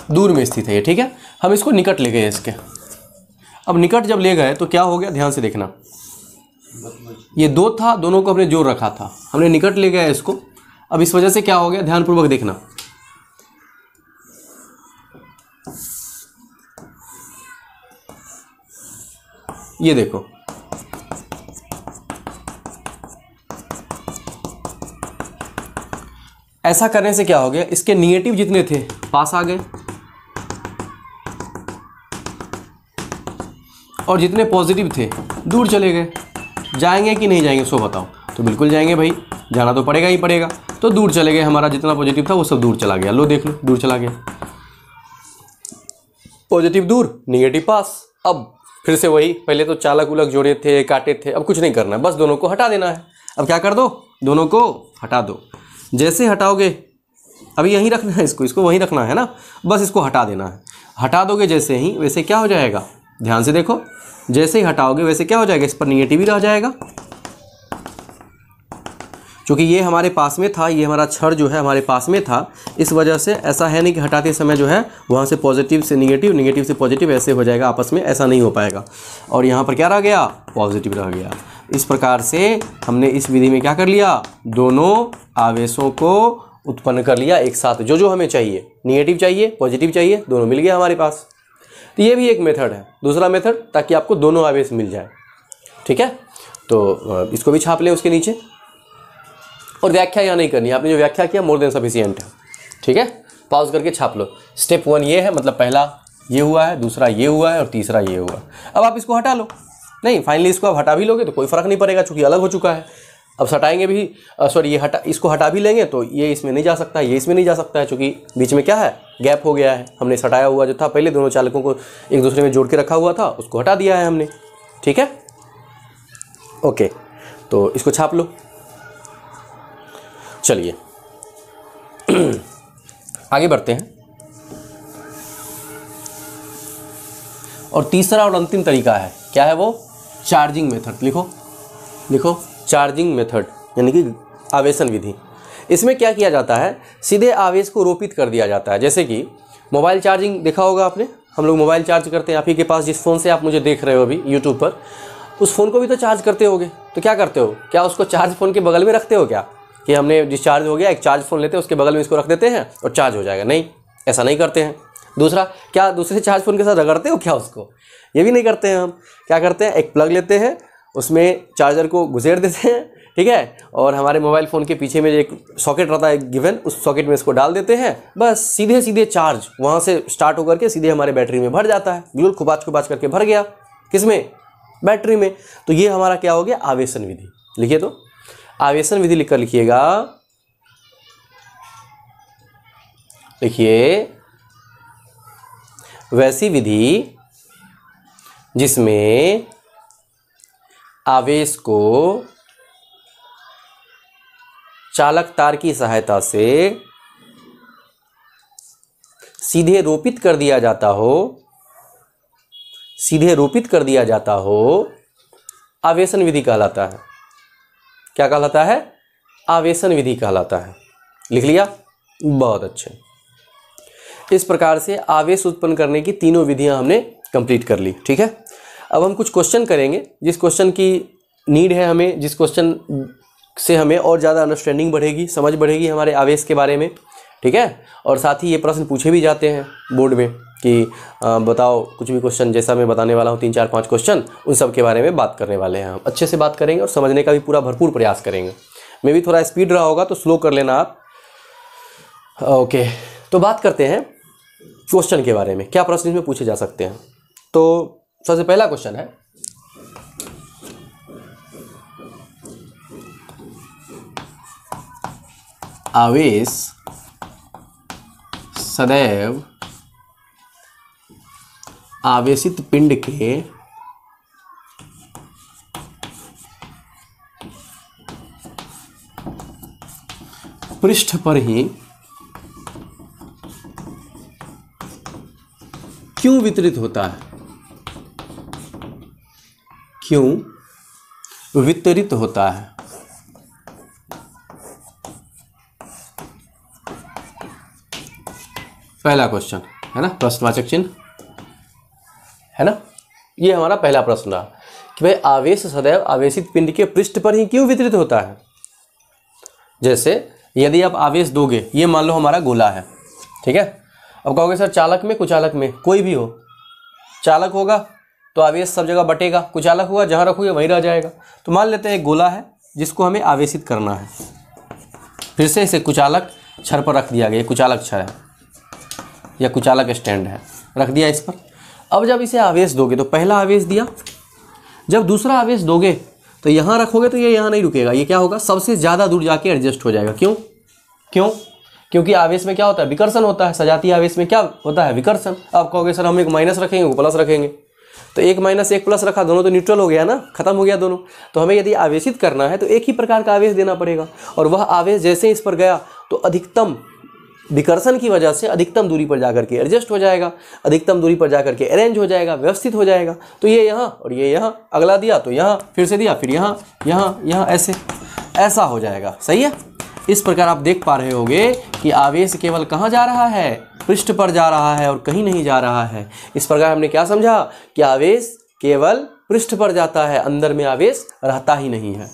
दूर में स्थित है ये, ठीक है। हम इसको निकट ले गए इसके। अब निकट जब ले गए तो क्या हो गया, ध्यान से देखना, ये 2 था, दोनों को हमने जोड़ रखा था, हमने निकट ले गया इसको। अब इस वजह से क्या हो गया, ध्यानपूर्वक देखना, ये देखो, ऐसा करने से क्या हो गया, इसके निगेटिव जितने थे पास आ गए और जितने पॉजिटिव थे दूर चले गए। जाएंगे कि नहीं जाएंगे सो बताओ। तो बिल्कुल जाएंगे भाई, जाना तो पड़ेगा ही पड़ेगा। तो दूर चले गए, हमारा जितना पॉजिटिव था वो सब दूर चला गया। लो देख लो, दूर चला गया, पॉजिटिव दूर, निगेटिव पास। अब फिर से वही, पहले तो चालक उलक जोड़े थे, काटे थे, अब कुछ नहीं करना है, बस दोनों को हटा देना है। अब क्या कर दो, दोनों को हटा दो। जैसे हटाओगे, अभी यहीं रखना है इसको वहीं रखना है ना, बस इसको हटा देना है। हटा दोगे जैसे ही, वैसे क्या हो जाएगा, ध्यान से देखो, जैसे ही हटाओगे वैसे क्या हो जाएगा, इस पर निगेटिव ही रह जाएगा। क्योंकि ये हमारे पास में था, ये हमारा छड़ जो है हमारे पास में था, इस वजह से ऐसा है नहीं कि हटाते समय जो है वहाँ से पॉजिटिव से निगेटिव, निगेटिव से पॉजिटिव ऐसे हो जाएगा आपस में, ऐसा नहीं हो पाएगा। और यहाँ पर क्या रह गया, पॉजिटिव रह गया। इस प्रकार से हमने इस विधि में क्या कर लिया, दोनों आवेशों को उत्पन्न कर लिया एक साथ, जो जो हमें चाहिए, निगेटिव चाहिए, पॉजिटिव चाहिए, दोनों मिल गया हमारे पास। तो ये भी एक मेथड है, दूसरा मेथड, ताकि आपको दोनों आवेश मिल जाए, ठीक है। तो इसको भी छाप लें उसके नीचे। और व्याख्या यहाँ नहीं करनी, आपने जो व्याख्या किया मोर देन सफिशिएंट है, ठीक है। पॉज करके छाप लो। स्टेप 1 ये है, मतलब पहला ये हुआ है, दूसरा ये हुआ है और तीसरा ये हुआ। अब आप इसको हटा लो, नहीं फाइनली इसको आप हटा भी लोगे तो कोई फ़र्क नहीं पड़ेगा, चूँकि अलग हो चुका है। अब हटाएंगे भी, सॉरी ये इसको हटा भी लेंगे तो ये इसमें नहीं जा सकता, ये इसमें नहीं जा सकता है, चूँकि बीच में क्या है, गैप हो गया है। हमने हटाया हुआ जो था पहले, दोनों चालकों को एक दूसरे में जोड़ के रखा हुआ था, उसको हटा दिया है हमने, ठीक है। ओके, तो इसको छाप लो। चलिए आगे बढ़ते हैं। और तीसरा और अंतिम तरीका है, क्या है वो, चार्जिंग मेथड। लिखो चार्जिंग मेथड, यानी कि आवेशन विधि। इसमें क्या किया जाता है, सीधे आवेश को रोपित कर दिया जाता है। जैसे कि मोबाइल चार्जिंग देखा होगा आपने, हम लोग मोबाइल चार्ज करते हैं। आप ही के पास जिस फ़ोन से आप मुझे देख रहे हो अभी यूट्यूब पर, उस फ़ोन को भी तो चार्ज करते होगे। तो क्या करते हो, क्या उसको चार्ज फ़ोन के बगल में रखते हो क्या, कि हमने डिस्चार्ज हो गया, एक चार्ज फ़ोन लेते हैं, उसके बगल में इसको रख देते हैं और चार्ज हो जाएगा? नहीं, ऐसा नहीं करते हैं। दूसरा, क्या दूसरे चार्ज फ़ोन के साथ रगड़ते हो क्या उसको? ये भी नहीं करते हैं हम। क्या करते हैं, एक प्लग लेते हैं, उसमें चार्जर को घुसेड़ देते हैं, ठीक है, और हमारे मोबाइल फ़ोन के पीछे में एक सॉकेट रहता है गिवन, उस सॉकेट में इसको डाल देते हैं, बस सीधे सीधे चार्ज वहाँ से स्टार्ट होकर के सीधे हमारे बैटरी में भर जाता है। बिल्कुल खुबाच करके भर गया, किसमें, बैटरी में। तो ये हमारा क्या हो गया, आवेशन विधि। लिखिए तो, आवेशन विधि लिखकर लिखिएगा, लिखिए वैसी विधि जिसमें आवेश को चालक तार की सहायता से सीधे रोपित कर दिया जाता हो, सीधे रोपित कर दिया जाता हो, आवेशन विधि कहलाता है। क्या कहलाता है, आवेशन विधि कहलाता है। लिख लिया, बहुत अच्छे। इस प्रकार से आवेश उत्पन्न करने की तीनों विधियां हमने कंप्लीट कर ली, ठीक है। अब हम कुछ क्वेश्चन करेंगे, जिस क्वेश्चन की नीड है हमें, जिस क्वेश्चन से हमें और ज़्यादा अंडरस्टैंडिंग बढ़ेगी, समझ बढ़ेगी हमारे आवेश के बारे में, ठीक है। और साथ ही ये प्रश्न पूछे भी जाते हैं बोर्ड में कि बताओ कुछ भी क्वेश्चन, जैसा मैं बताने वाला हूँ 3, 4, 5 क्वेश्चन, उन सब के बारे में बात करने वाले हैं हम। अच्छे से बात करेंगे और समझने का भी पूरा भरपूर प्रयास करेंगे। मैं भी थोड़ा स्पीड रहा होगा तो स्लो कर लेना आप। ओके, तो बात करते हैं क्वेश्चन के बारे में, क्या प्रश्न इसमें पूछे जा सकते हैं। तो सबसे पहला क्वेश्चन है, आवेश सदैव आवेशित पिंड के पृष्ठ पर ही क्यों वितरित होता है? क्यों वितरित होता है? पहला क्वेश्चन है ना, प्रश्नवाचक चिन्ह है ना। ये हमारा पहला प्रश्न रहा कि भाई आवेश सदैव आवेशित पिंड के पृष्ठ पर ही क्यों वितरित होता है। जैसे यदि आप आवेश दोगे, ये मान लो हमारा गोला है, ठीक है। अब कहोगे सर चालक में कुचालक में कोई भी हो, चालक होगा तो आवेश सब जगह बटेगा, कुचालक हुआ जहाँ रखोगे वहीं रह जाएगा। तो मान लेते हैं एक गोला है जिसको हमें आवेशित करना है, फिर से इसे कुचालक छड़ पर रख दिया गया, कुचालक छड़ है या कुचालक स्टैंड है, रख दिया इस पर। अब जब इसे आवेश दोगे तो पहला आवेश दिया, जब दूसरा आवेश दोगे तो यहाँ रखोगे तो ये यहाँ नहीं रुकेगा, ये क्या होगा, सबसे ज़्यादा दूर जाके एडजस्ट हो जाएगा। क्यों? क्योंकि आवेश में क्या होता है, विकर्षण होता है। सजातीय आवेश में क्या होता है, विकर्षण। आप कहोगे सर हम एक माइनस रखेंगे वो प्लस रखेंगे, तो एक माइनस एक प्लस रखा, दोनों तो न्यूट्रल हो गया ना, खत्म हो गया दोनों। तो हमें यदि आवेशित करना है तो एक ही प्रकार का आवेश देना पड़ेगा, और वह आवेश जैसे इस पर गया तो अधिकतम विकर्षण की वजह से अधिकतम दूरी पर जाकर के एडजस्ट हो जाएगा, अधिकतम दूरी पर जाकर के अरेंज हो जाएगा, व्यवस्थित हो जाएगा। तो ये यहाँ और ये यहाँ, अगला दिया तो यहाँ, फिर से दिया, फिर यहाँ यहाँ यहाँ, ऐसा हो जाएगा। सही है। इस प्रकार आप देख पा रहे होगे कि आवेश केवल कहाँ जा रहा है, पृष्ठ पर जा रहा है और कहीं नहीं जा रहा है। इस प्रकार हमने क्या समझा कि आवेश केवल पृष्ठ पर जाता है, अंदर में आवेश रहता ही नहीं है।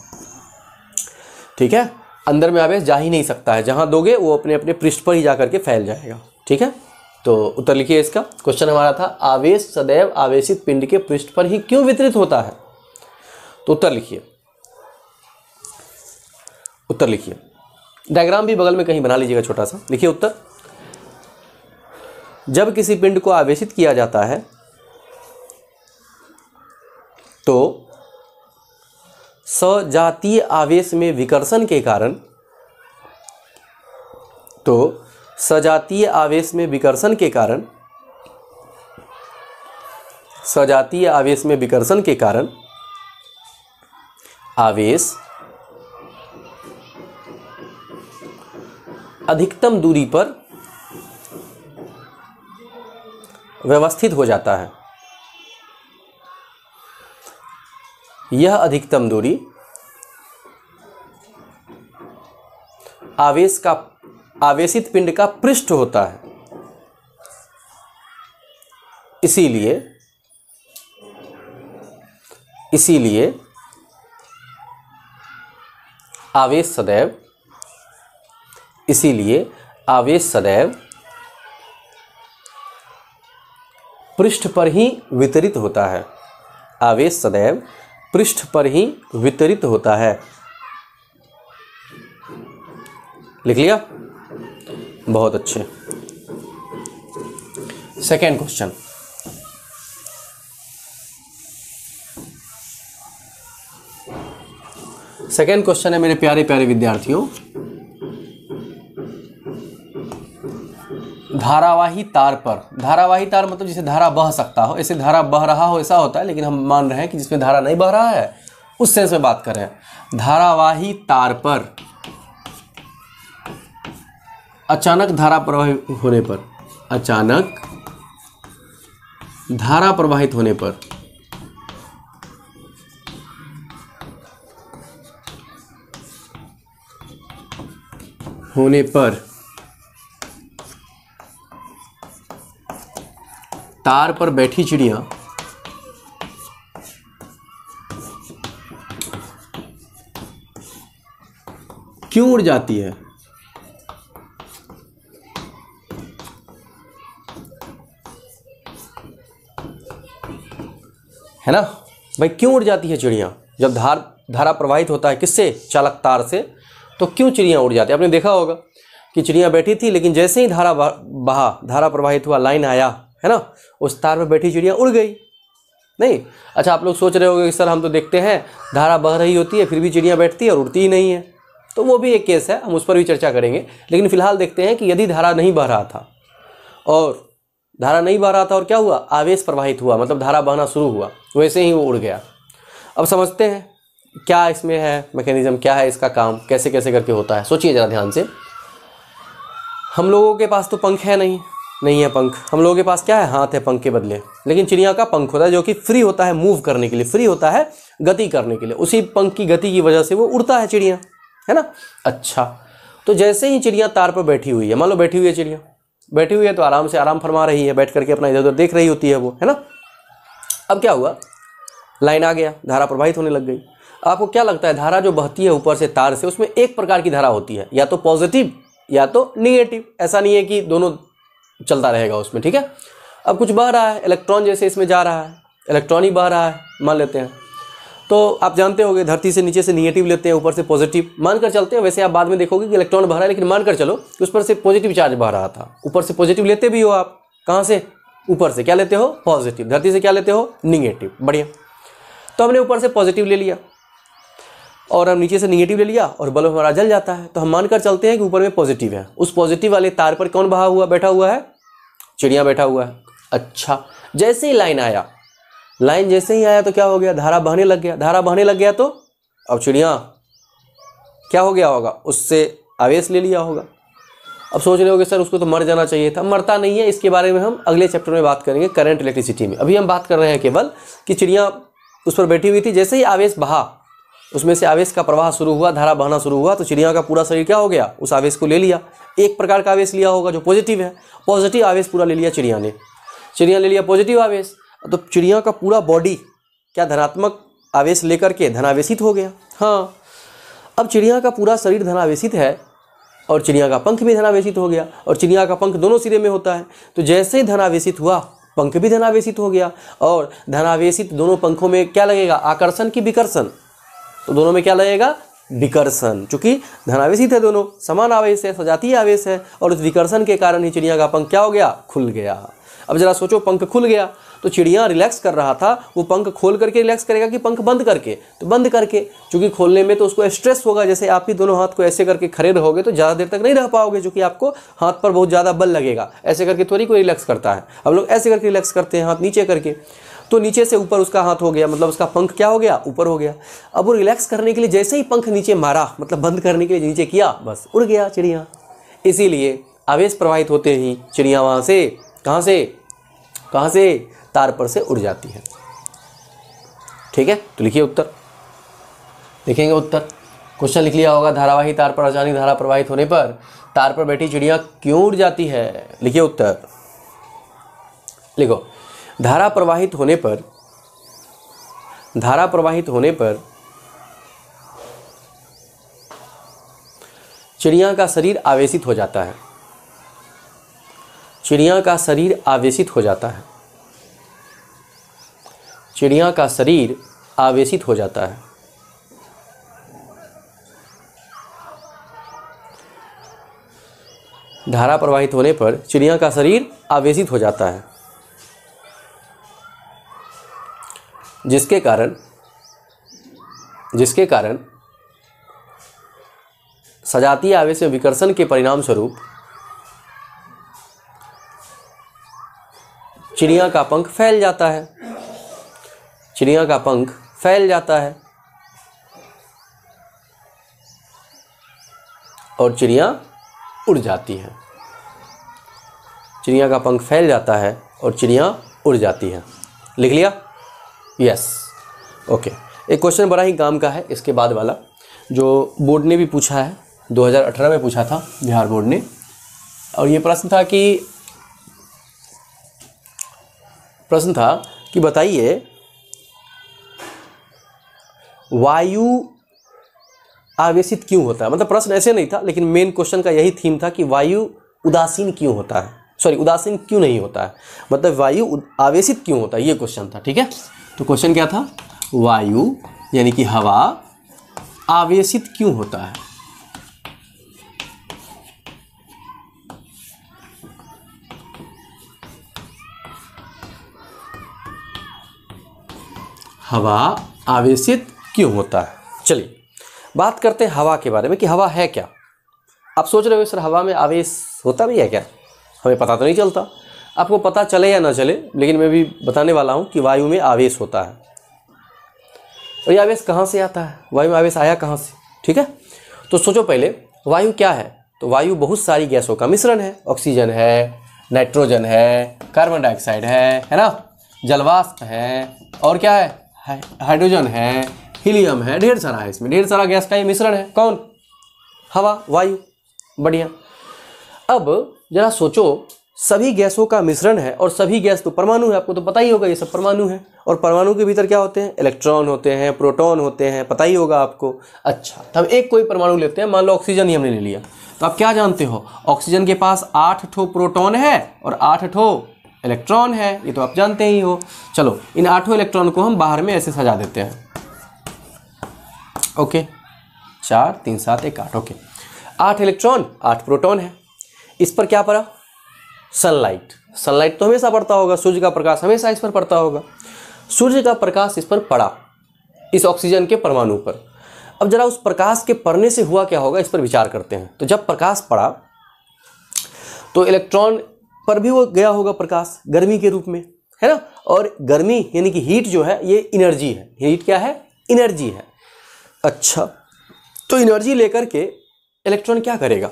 ठीक है, अंदर में आवेश जा ही नहीं सकता है, जहां दोगे वो अपने अपने पृष्ठ पर ही जाकर के फैल जाएगा। ठीक है, तो उत्तर लिखिए इसका। क्वेश्चन हमारा था आवेश सदैव आवेशित पिंड के पृष्ठ पर ही क्यों वितरित होता है। तो उत्तर लिखिए, उत्तर लिखिए। डायग्राम भी बगल में कहीं बना लीजिएगा छोटा सा। लिखिए उत्तर। जब किसी पिंड को आवेशित किया जाता है तो सजातीय आवेश में विकर्षण के कारण, तो सजातीय आवेश में विकर्षण के कारण, सजातीय आवेश में विकर्षण के कारण आवेश अधिकतम दूरी पर व्यवस्थित हो जाता है। यह अधिकतम दूरी आवेश का, आवेशित पिंड का पृष्ठ होता है। इसीलिए आवेश सदैव पृष्ठ पर ही वितरित होता है। आवेश सदैव पृष्ठ पर ही वितरित होता है। लिख लिया, बहुत अच्छे। सेकेंड क्वेश्चन, सेकेंड क्वेश्चन है मेरे प्यारे प्यारे विद्यार्थियों, धारावाही तार पर। धारावाही तार मतलब जिसे धारा बह सकता हो, ऐसे धारा बह रहा हो ऐसा होता है, लेकिन हम मान रहे हैं कि जिसमें धारा नहीं बह रहा है उस सेंस में बात कर रहे हैं। धारावाही तार पर अचानक धारा प्रवाहित होने पर, अचानक धारा प्रवाहित होने पर तार पर बैठी चिड़िया क्यों उड़ जाती है। है ना भाई, क्यों उड़ जाती है चिड़िया। जब धारा प्रवाहित होता है किससे, चालक तार से, तो क्यों चिड़िया उड़ जाती है। आपने देखा होगा कि चिड़िया बैठी थी, लेकिन जैसे ही धारा बहा, धारा प्रवाहित हुआ, लाइन आया, है ना, उस तार पर बैठी चिड़िया उड़ गई। नहीं, अच्छा आप लोग सोच रहे होंगे कि सर हम तो देखते हैं धारा बह रही होती है फिर भी चिड़िया बैठती है और उड़ती ही नहीं है। तो वो भी एक केस है, हम उस पर भी चर्चा करेंगे। लेकिन फिलहाल देखते हैं कि यदि धारा नहीं बह रहा था और क्या हुआ, आवेश प्रवाहित हुआ, मतलब धारा बहना शुरू हुआ, वैसे ही वो उड़ गया। अब समझते हैं क्या इसमें है मैकेनिज्म, क्या है इसका काम, कैसे कैसे करके होता है। सोचिए ज़रा ध्यान से। हम लोगों के पास तो पंख है नहीं, नहीं है पंख। हम लोगों के पास क्या है, हाथ है पंख के बदले, लेकिन चिड़िया का पंख होता है जो कि फ्री होता है मूव करने के लिए, फ्री होता है गति करने के लिए। उसी पंख की गति की वजह से वो उड़ता है चिड़िया, है ना। अच्छा, तो जैसे ही चिड़िया तार पर बैठी हुई है, मान लो बैठी हुई है चिड़िया, बैठी हुई है तो आराम से आराम फरमा रही है, बैठ करके अपना इधर उधर देख रही होती है वो, है ना। अब क्या हुआ, लाइन आ गया, धारा प्रवाहित होने लग गई। आपको क्या लगता है, धारा जो बहती है ऊपर से तार से, उसमें एक प्रकार की धारा होती है, या तो पॉजिटिव या तो निगेटिव। ऐसा नहीं है कि दोनों चलता रहेगा उसमें, ठीक है। अब कुछ बह रहा है, इलेक्ट्रॉन जैसे इसमें जा रहा है, इलेक्ट्रॉन ही बह रहा है मान लेते हैं। तो आप जानते होंगे धरती से नीचे से निगेटिव लेते हैं, ऊपर से पॉजिटिव मानकर चलते हैं। वैसे आप बाद में देखोगे कि इलेक्ट्रॉन बह रहा है, लेकिन मानकर चलो कि उस पर से पॉजिटिव चार्ज बह रहा था। ऊपर से पॉजिटिव लेते भी हो आप, कहाँ से, ऊपर से क्या लेते हो, पॉजिटिव। धरती से क्या लेते हो, निगेटिव। बढ़िया, तो हमने ऊपर से पॉजिटिव ले लिया और हम नीचे से निगेटिव ले लिया और बल्ब हमारा जल जाता है। तो हम मानकर चलते हैं कि ऊपर में पॉजिटिव है, उस पॉजिटिव वाले तार पर कौन बहा हुआ, बैठा हुआ है, चिड़िया बैठा हुआ है। अच्छा, जैसे ही लाइन आया, लाइन जैसे ही आया तो क्या हो गया, धारा बहने लग गया। धारा बहने लग गया तो अब चिड़िया क्या हो गया होगा, उससे आवेश ले लिया होगा। अब सोच रहे होगे सर उसको तो मर जाना चाहिए था। मरता नहीं है, इसके बारे में हम अगले चैप्टर में बात करेंगे, करंट इलेक्ट्रिसिटी में। अभी हम बात कर रहे हैं केवल कि चिड़िया उस पर बैठी हुई थी, जैसे ही आवेश बहा, उसमें से आवेश का प्रवाह शुरू हुआ, धारा बहना शुरू हुआ, तो चिड़िया का पूरा शरीर क्या हो गया, उस आवेश को ले लिया। एक प्रकार का आवेश लिया होगा जो पॉजिटिव है, पॉजिटिव आवेश पूरा ले लिया चिड़िया ने। चिड़िया ले लिया पॉजिटिव आवेश, तो चिड़िया का पूरा बॉडी क्या धनात्मक आवेश लेकर के धनावेशित हो गया। हाँ, अब चिड़िया का पूरा शरीर धनावेशित है और चिड़िया का पंख भी धनावेशित हो गया, और चिड़िया का पंख दोनों सिरे में होता है। तो जैसे ही धनावेशित हुआ, पंख भी धनावेशित हो गया, और धनावेशित दोनों पंखों में क्या लगेगा, आकर्षण की विकर्षण। तो दोनों में क्या लगेगा, विकर्षण। चूंकि धनावेशित है, दोनों समान आवेश है, सजातीय आवेश है, और उस विकर्षण के कारण ही चिड़िया का पंख क्या हो गया, खुल गया। अब जरा सोचो, पंख खुल गया तो चिड़िया रिलैक्स कर रहा था, वो पंख खोल करके रिलैक्स करेगा कि पंख बंद करके, तो बंद करके। क्योंकि खोलने में तो उसको स्ट्रेस होगा, जैसे आप ही दोनों हाथ को ऐसे करके खड़े रहोगे तो ज़्यादा देर तक नहीं रह पाओगे, जो कि आपको हाथ पर बहुत ज़्यादा बल लगेगा। ऐसे करके थोड़ी कोई रिलैक्स करता है, हम लोग ऐसे करके रिलैक्स करते हैं, हाथ नीचे करके। तो नीचे से ऊपर उसका हाथ हो गया, मतलब उसका पंख क्या हो गया, ऊपर हो गया। अब वो रिलैक्स करने के लिए जैसे ही पंख नीचे मारा, मतलब बंद करने के लिए नीचे किया, बस उड़ गया चिड़िया। इसीलिए आवेश प्रवाहित होते ही चिड़िया वहाँ से कहाँ से तार पर से उड़ जाती है। ठीक है, तो लिखिए उत्तर, लिखेंगे उत्तर। क्वेश्चन लिख लिया होगा, धारावाही तार पर अचानक धारा प्रवाहित होने पर तार पर बैठी चिड़िया क्यों उड़ जाती है। लिखिए उत्तर, लिखो, धारा प्रवाहित होने पर चिड़िया का शरीर आवेशित हो जाता है। चिड़िया का शरीर आवेशित हो जाता है। चिड़िया का शरीर आवेशित हो जाता है। धारा प्रवाहित होने पर चिड़िया का शरीर आवेशित हो जाता है, जिसके कारण सजातीय आवेश में विकर्षण के परिणाम स्वरूप चिड़िया का पंख फैल जाता है। चिड़िया का पंख फैल जाता है और चिड़िया उड़ जाती है। चिड़िया का पंख फैल जाता है और चिड़िया उड़ जाती है। लिख लिया, यस, ओके। एक क्वेश्चन बड़ा ही काम का है इसके बाद वाला, जो बोर्ड ने भी पूछा है, 2018 में पूछा था बिहार बोर्ड ने। और ये प्रश्न था कि बताइए वायु आवेशित क्यों होता है। मतलब प्रश्न ऐसे नहीं था, लेकिन मेन क्वेश्चन का यही थीम था कि वायु उदासीन क्यों होता है, उदासीन क्यों नहीं होता है, मतलब वायु आवेशित क्यों होता है, ये क्वेश्चन था। ठीक है, तो क्वेश्चन क्या था, वायु यानी कि हवा आवेशित क्यों होता है। हवा आवेशित क्यों होता है। चलिए बात करते हैं हवा के बारे में कि हवा है क्या। आप सोच रहे हो सर हवा में आवेश होता भी है क्या, हमें पता तो नहीं चलता। आपको पता चले या ना चले, लेकिन मैं भी बताने वाला हूं कि वायु में आवेश होता है। और ये आवेश कहाँ से आता है, वायु में आवेश आया कहाँ से। ठीक है, तो सोचो पहले वायु क्या है। तो वायु बहुत सारी गैसों का मिश्रण है, ऑक्सीजन है, नाइट्रोजन है, कार्बन डाइऑक्साइड है ना, जलवाष्प है, और क्या है, हाइड्रोजन है, हीलियम है, ढेर सारा है, इसमें ढेर सारा गैस का ये मिश्रण है। कौन? हवा, वायु। बढ़िया। अब जरा सोचो, सभी गैसों का मिश्रण है और सभी गैस तो परमाणु है, आपको तो पता ही होगा ये सब परमाणु है, और परमाणु के भीतर क्या होते हैं, इलेक्ट्रॉन होते हैं, प्रोटॉन होते हैं, पता ही होगा आपको। अच्छा, तब एक कोई परमाणु लेते हैं, मान लो ऑक्सीजन ही हमने ले लिया, तो आप क्या जानते हो, ऑक्सीजन के पास 8 ठो प्रोटॉन है और 8 ठो इलेक्ट्रॉन है, ये तो आप जानते ही हो। चलो, इन 8 इलेक्ट्रॉन को हम बाहर में ऐसे सजा देते हैं। ओके, 4 3 7 1 8। ओके, 8 इलेक्ट्रॉन 8 प्रोटॉन है। इस पर क्या पड़ा? सनलाइट। सनलाइट तो हमेशा पड़ता होगा, सूर्य का प्रकाश हमेशा इस पर पड़ता होगा। सूर्य का प्रकाश इस पर पड़ा, इस ऑक्सीजन के परमाणु पर। अब जरा उस प्रकाश के पड़ने से हुआ क्या होगा, इस पर विचार करते हैं। तो जब प्रकाश पड़ा तो इलेक्ट्रॉन पर भी वो गया होगा प्रकाश, गर्मी के रूप में, है ना। और गर्मी यानी कि हीट जो है ये एनर्जी है। हीट क्या है? एनर्जी है। अच्छा, तो एनर्जी लेकर के इलेक्ट्रॉन क्या करेगा?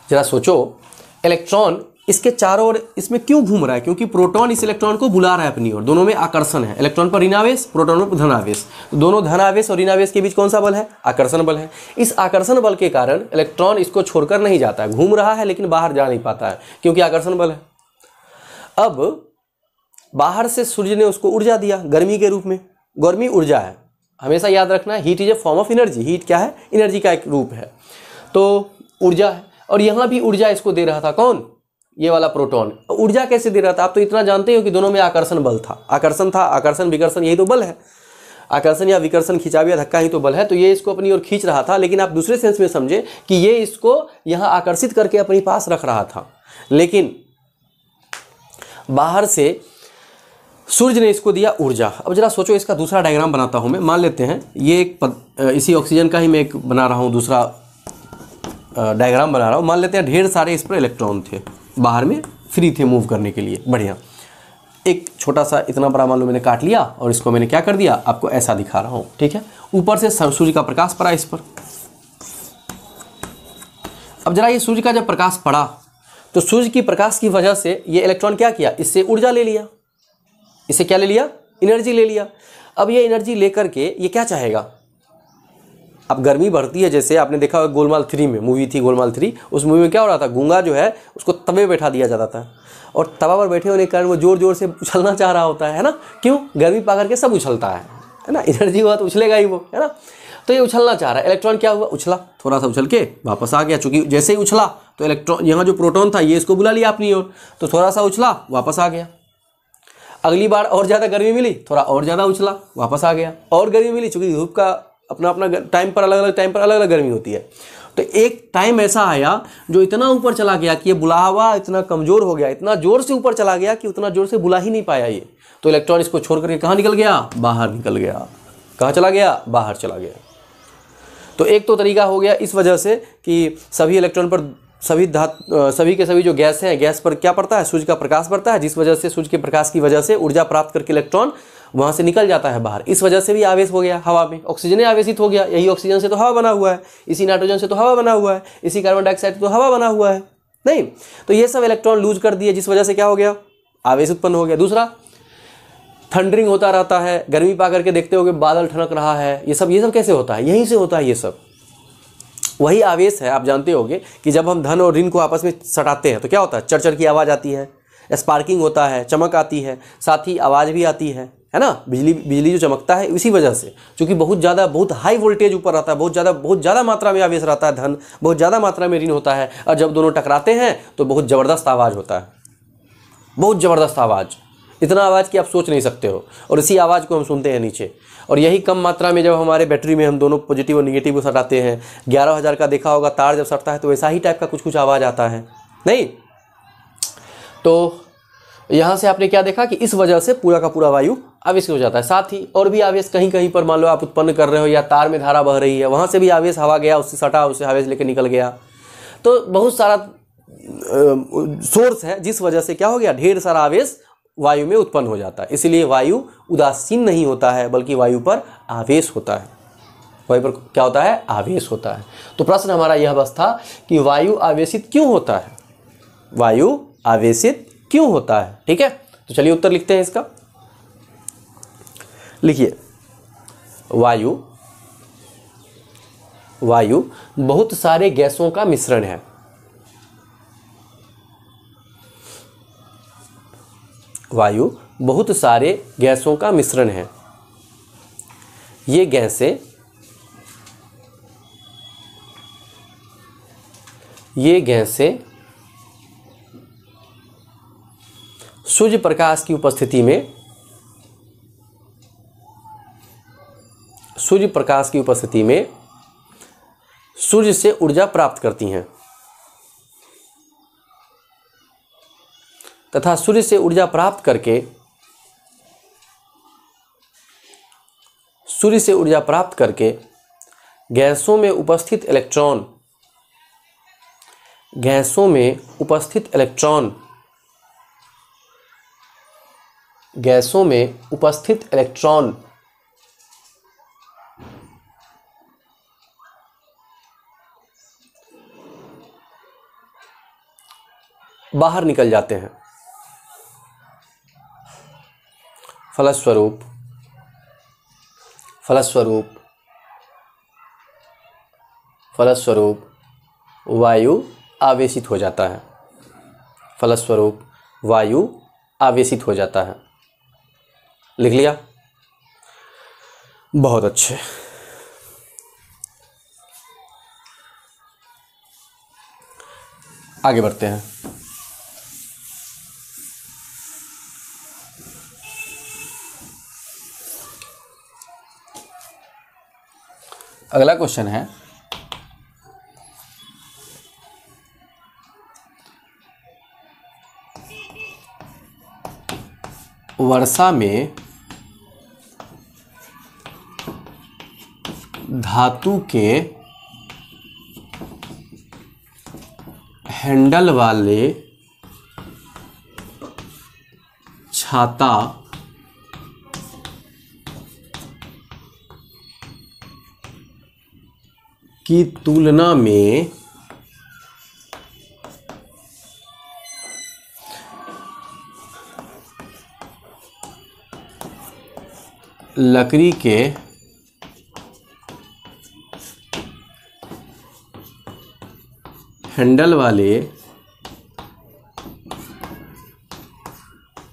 जरा सोचो, इलेक्ट्रॉन इसके चारों ओर इसमें क्यों घूम रहा है? क्योंकि प्रोटॉन इस इलेक्ट्रॉन को बुला रहा है अपनी ओर। दोनों में आकर्षण है, इलेक्ट्रॉन पर ऋणावेश, प्रोटॉन पर धनावेश। तो दोनों धनावेश और ऋणावेश के बीच कौन सा बल है? आकर्षण बल है। इस आकर्षण बल के कारण इलेक्ट्रॉन इसको छोड़कर नहीं जाता है, घूम रहा है लेकिन बाहर जा नहीं पाता है, क्योंकि आकर्षण बल है। अब बाहर से सूर्य ने उसको ऊर्जा दिया गर्मी के रूप में। गर्मी ऊर्जा है, हमेशा याद रखना, heat is a form of energy. Heat क्या है? एनर्जी का एक रूप है, तो ऊर्जा है। और यहाँ भी ऊर्जा इसको दे रहा था कौन? ये वाला प्रोटॉन। ऊर्जा कैसे दे रहा था? आप तो इतना जानते हो कि दोनों में आकर्षण बल था। आकर्षण था, आकर्षण विकर्षण यही तो बल है। आकर्षण या विकर्षण, खिंचाव या धक्का ही तो बल है। तो ये इसको अपनी ओर खींच रहा था, लेकिन आप दूसरे सेंस में समझे कि ये इसको यहाँ आकर्षित करके अपने पास रख रहा था। लेकिन बाहर से सूर्य ने इसको दिया ऊर्जा। अब जरा सोचो, इसका दूसरा डायग्राम बनाता हूँ मैं। मान लेते हैं ये एक इसी ऑक्सीजन का ही मैं एक बना रहा हूँ, दूसरा डायग्राम बना रहा हूँ। मान लेते हैं ढेर सारे इस पर इलेक्ट्रॉन थे, बाहर में फ्री थे मूव करने के लिए। बढ़िया, एक छोटा सा इतना बड़ा मान लो मैंने काट लिया और इसको मैंने क्या कर दिया, आपको ऐसा दिखा रहा हूँ, ठीक है। ऊपर से सूर्य का प्रकाश पड़ा इस पर। अब जरा ये सूर्य का जब प्रकाश पड़ा तो सूर्य की प्रकाश की वजह से ये इलेक्ट्रॉन क्या किया, इससे ऊर्जा ले लिया। इससे क्या ले लिया? एनर्जी ले लिया। अब ये एनर्जी लेकर के ये क्या चाहेगा? अब गर्मी बढ़ती है, जैसे आपने देखा होगा गोलमाल 3 में, मूवी थी गोलमाल 3, उस मूवी में क्या हो रहा था, गूंगा जो है उसको तवे बैठा दिया जाता था और तवा पर बैठे होने के कारण वो जोर जोर से उछलना चाह रहा होता है ना। क्यों? गर्मी पा करके सब उछलता है ना, एनर्जी हुआ तो उछलेगा ही वो, है ना। तो ये उछलना चाह रहा है। इलेक्ट्रॉन क्या हुआ? उछला, थोड़ा सा उछल के वापस आ गया। चूंकि जैसे ही उछला तो इलेक्ट्रॉन, यहाँ जो प्रोटॉन था ये इसको बुला लिया अपनी ओर, तो थोड़ा सा उछला वापस आ गया। अगली बार और ज़्यादा गर्मी मिली, थोड़ा और ज़्यादा उछला वापस आ गया। और गर्मी मिली, चूंकि धूप का अपना अपना टाइम पर अलग अलग टाइम पर अलग अलग गर्मी होती है। तो एक टाइम ऐसा आया जो इतना ऊपर चला गया कि ये बुलावा इतना कमज़ोर हो गया, इतना ज़ोर से ऊपर चला गया कि उतना ज़ोर से बुला ही नहीं पाया ये। तो इलेक्ट्रॉन इसको छोड़ करके कहाँ निकल गया? बाहर निकल गया। कहाँ चला गया? बाहर चला गया। तो एक तो तरीका हो गया इस वजह से कि सभी इलेक्ट्रॉन पर सभी के सभी जो गैस हैं, गैस पर क्या पड़ता है? सूर्य का प्रकाश पड़ता है, जिस वजह से सूर्य के प्रकाश की वजह से ऊर्जा प्राप्त करके इलेक्ट्रॉन वहाँ से निकल जाता है बाहर। इस वजह से भी आवेश हो गया हवा में, ऑक्सीजन आवेशित हो गया। यही ऑक्सीजन से तो हवा बना हुआ है, इसी नाइट्रोजन से तो हवा बना हुआ है, इसी कार्बन डाइऑक्साइड से तो हवा बना हुआ है। नहीं, तो ये सब इलेक्ट्रॉन लूज कर दिए, जिस वजह से क्या हो गया? आवेश उत्पन्न हो गया। दूसरा, थंडरिंग होता रहता है, गर्मी पा करके देखते हो कि बादल ठनक रहा है। ये सब कैसे होता है? यहीं से होता है। ये सब वही आवेश है। आप जानते होंगे कि जब हम धन और ऋण को आपस में सटाते हैं तो क्या होता है? चरचर की आवाज़ आती है, स्पार्किंग होता है, चमक आती है, साथ ही आवाज़ भी आती है ना। बिजली जो चमकता है इसी वजह से, क्योंकि बहुत हाई वोल्टेज ऊपर रहता है, बहुत ज़्यादा मात्रा में आवेश रहता है, धन बहुत ज़्यादा मात्रा में ऋण होता है, और जब दोनों टकराते हैं तो बहुत ज़बरदस्त आवाज़ होता है, बहुत ज़बरदस्त आवाज़, इतना आवाज़ कि आप सोच नहीं सकते हो। और इसी आवाज़ को हम सुनते हैं नीचे। और यही कम मात्रा में जब हमारे बैटरी में हम दोनों पॉजिटिव और निगेटिव को सटाते हैं, 11,000 का देखा होगा तार जब सटता है तो वैसा ही टाइप का कुछ आवाज़ आता है, नहीं। तो यहाँ से आपने क्या देखा कि इस वजह से पूरा का पूरा वायु आवेश हो जाता है। साथ ही और भी आवेश कहीं कहीं पर मान लो आप उत्पन्न कर रहे हो, या तार में धारा बह रही है, वहाँ से भी आवेश हवा गया, उससे सटा, उससे आवेश लेकर निकल गया। तो बहुत सारा सोर्स है जिस वजह से क्या हो गया, ढेर सारा आवेश वायु में उत्पन्न हो जाता है। इसीलिए वायु उदासीन नहीं होता है, बल्कि वायु पर आवेश होता है। वायु पर क्या होता है? आवेश होता है। तो प्रश्न हमारा यह बस था कि वायु आवेशित क्यों होता है। वायु आवेशित क्यों होता है। ठीक है, तो चलिए उत्तर लिखते हैं इसका। लिखिए, वायु बहुत सारे गैसों का मिश्रण है। वायु बहुत सारे गैसों का मिश्रण है। ये गैसें सूर्य प्रकाश की उपस्थिति में सूर्य से ऊर्जा प्राप्त करती हैं तथा सूर्य से ऊर्जा प्राप्त करके गैसों में उपस्थित इलेक्ट्रॉन बाहर निकल जाते हैं। फलस्वरूप वायु आवेशित हो जाता है। लिख लिया? बहुत अच्छे। आगे बढ़ते हैं। अगला क्वेश्चन है, वर्षा में धातु के हैंडल वाले छाता की तुलना में लकड़ी के हैंडल वाले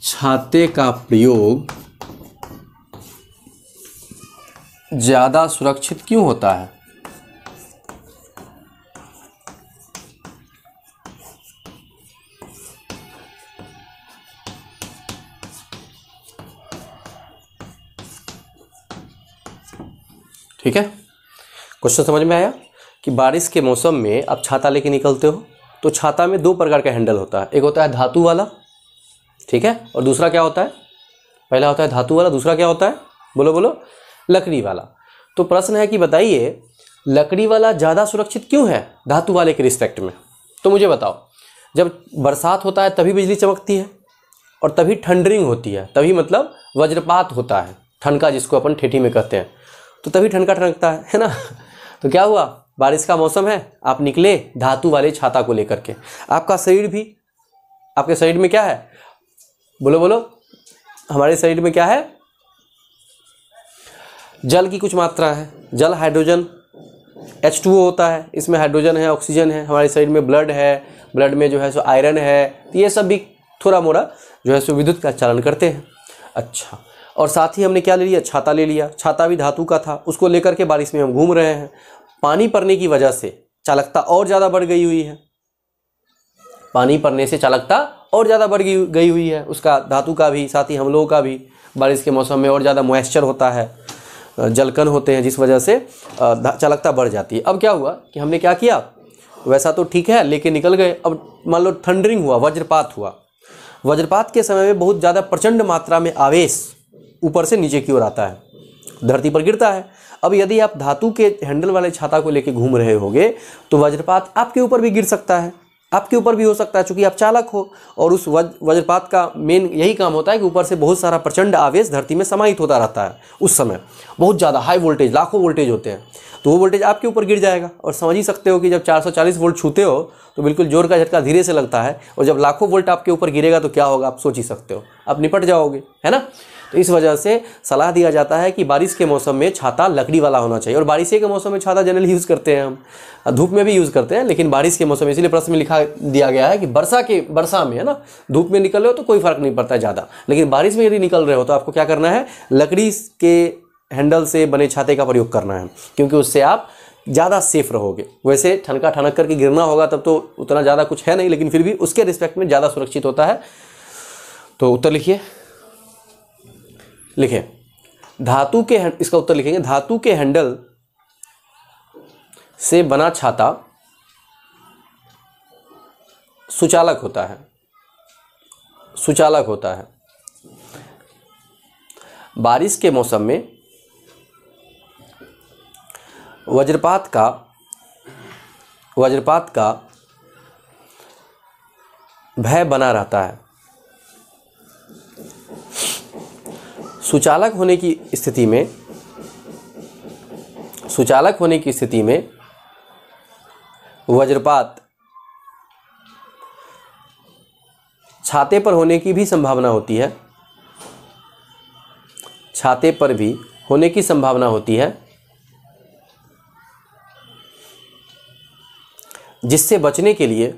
छाते का प्रयोग ज़्यादा सुरक्षित क्यों होता है। ठीक है, क्वेश्चन समझ में आया कि बारिश के मौसम में आप छाता लेके निकलते हो तो छाता में दो प्रकार का हैंडल होता है। एक होता है धातु वाला, ठीक है, और दूसरा क्या होता है? पहला होता है धातु वाला, दूसरा क्या होता है? बोलो बोलो। लकड़ी वाला। तो प्रश्न है कि बताइए लकड़ी वाला ज़्यादा सुरक्षित क्यों है धातु वाले के रिस्पेक्ट में। तो मुझे बताओ, जब बरसात होता है तभी बिजली चमकती है और तभी थंडरिंग होती है, तभी मतलब वज्रपात होता है, ठनका जिसको अपन ठेठी में कहते हैं, तो तभी ठनका ठनकता है ना। तो क्या हुआ, बारिश का मौसम है, आप निकले धातु वाले छाता को लेकर के। आपका शरीर भी, आपके शरीर में क्या है? बोलो बोलो। हमारे शरीर में क्या है? जल की कुछ मात्रा है। जल हाइड्रोजन H2O होता है, इसमें हाइड्रोजन है, ऑक्सीजन है। हमारे शरीर में ब्लड है, ब्लड में जो है सो आयरन है। तो ये सब भी थोड़ा मोड़ा जो है सो विद्युत का चालन करते हैं। अच्छा, और साथ ही हमने क्या ले लिया? छाता ले लिया। छाता भी धातु का था, उसको लेकर के बारिश में हम घूम रहे हैं। पानी पड़ने की वजह से चालकता और ज़्यादा बढ़ गई हुई है। पानी पड़ने से चालकता और ज़्यादा बढ़ गई हुई है, उसका धातु का भी, साथ ही हम लोगों का भी। बारिश के मौसम में और ज़्यादा मॉइस्चर होता है, जलकण होते हैं, जिस वजह से चालकता बढ़ जाती है। अब क्या हुआ कि हमने क्या किया, वैसा तो ठीक है लेके निकल गए। अब मान लो थंडरिंग हुआ, वज्रपात हुआ। वज्रपात के समय में बहुत ज़्यादा प्रचंड मात्रा में आवेश ऊपर से नीचे की ओर आता है, धरती पर गिरता है। अब यदि आप धातु के हैंडल वाले छाता को लेके घूम रहे होगे तो वज्रपात आपके ऊपर भी गिर सकता है। आपके ऊपर भी हो सकता है, चूंकि आप चालक हो, और उस वज्रपात का मेन यही काम होता है कि ऊपर से बहुत सारा प्रचंड आवेश धरती में समाहित होता रहता है। उस समय बहुत ज़्यादा हाई वोल्टेज, लाखों वोल्टेज होते हैं, तो वो वोल्टेज आपके ऊपर गिर जाएगा। और समझ ही सकते हो कि जब 440 वोल्ट छूते हो तो बिल्कुल जोर का झटका धीरे से लगता है, और जब लाखों वोल्ट आपके ऊपर गिरेगा तो क्या होगा आप सोच ही सकते हो, आप निपट जाओगे, है ना। तो इस वजह से सलाह दिया जाता है कि बारिश के मौसम में छाता लकड़ी वाला होना चाहिए। और बारिश के मौसम में छाता जनरली यूज़ करते हैं हम, धूप में भी यूज़ करते हैं, लेकिन बारिश के मौसम में, इसीलिए प्रश्न में लिखा दिया गया है कि वर्षा में, है ना, धूप में निकल रहे हो तो कोई फर्क नहीं पड़ता है ज़्यादा, लेकिन बारिश में यदि निकल रहे हो तो आपको क्या करना है, लकड़ी के हैंडल से बने छाते का प्रयोग करना है, क्योंकि उससे आप ज़्यादा सेफ रहोगे। वैसे ठनका ठनक करके गिरना होगा तब तो उतना ज़्यादा कुछ है नहीं, लेकिन फिर भी उसके रिस्पेक्ट में ज़्यादा सुरक्षित होता है। तो उत्तर लिखिए, लिखें धातु के, इसका उत्तर लिखेंगे धातु के हैंडल से बना छाता सुचालक होता है, सुचालक होता है। बारिश के मौसम में वज्रपात का भय बना रहता है। सुचालक होने की स्थिति में वज्रपात छाते पर होने की भी संभावना होती है, छाते पर भी होने की संभावना होती है, जिससे बचने के लिए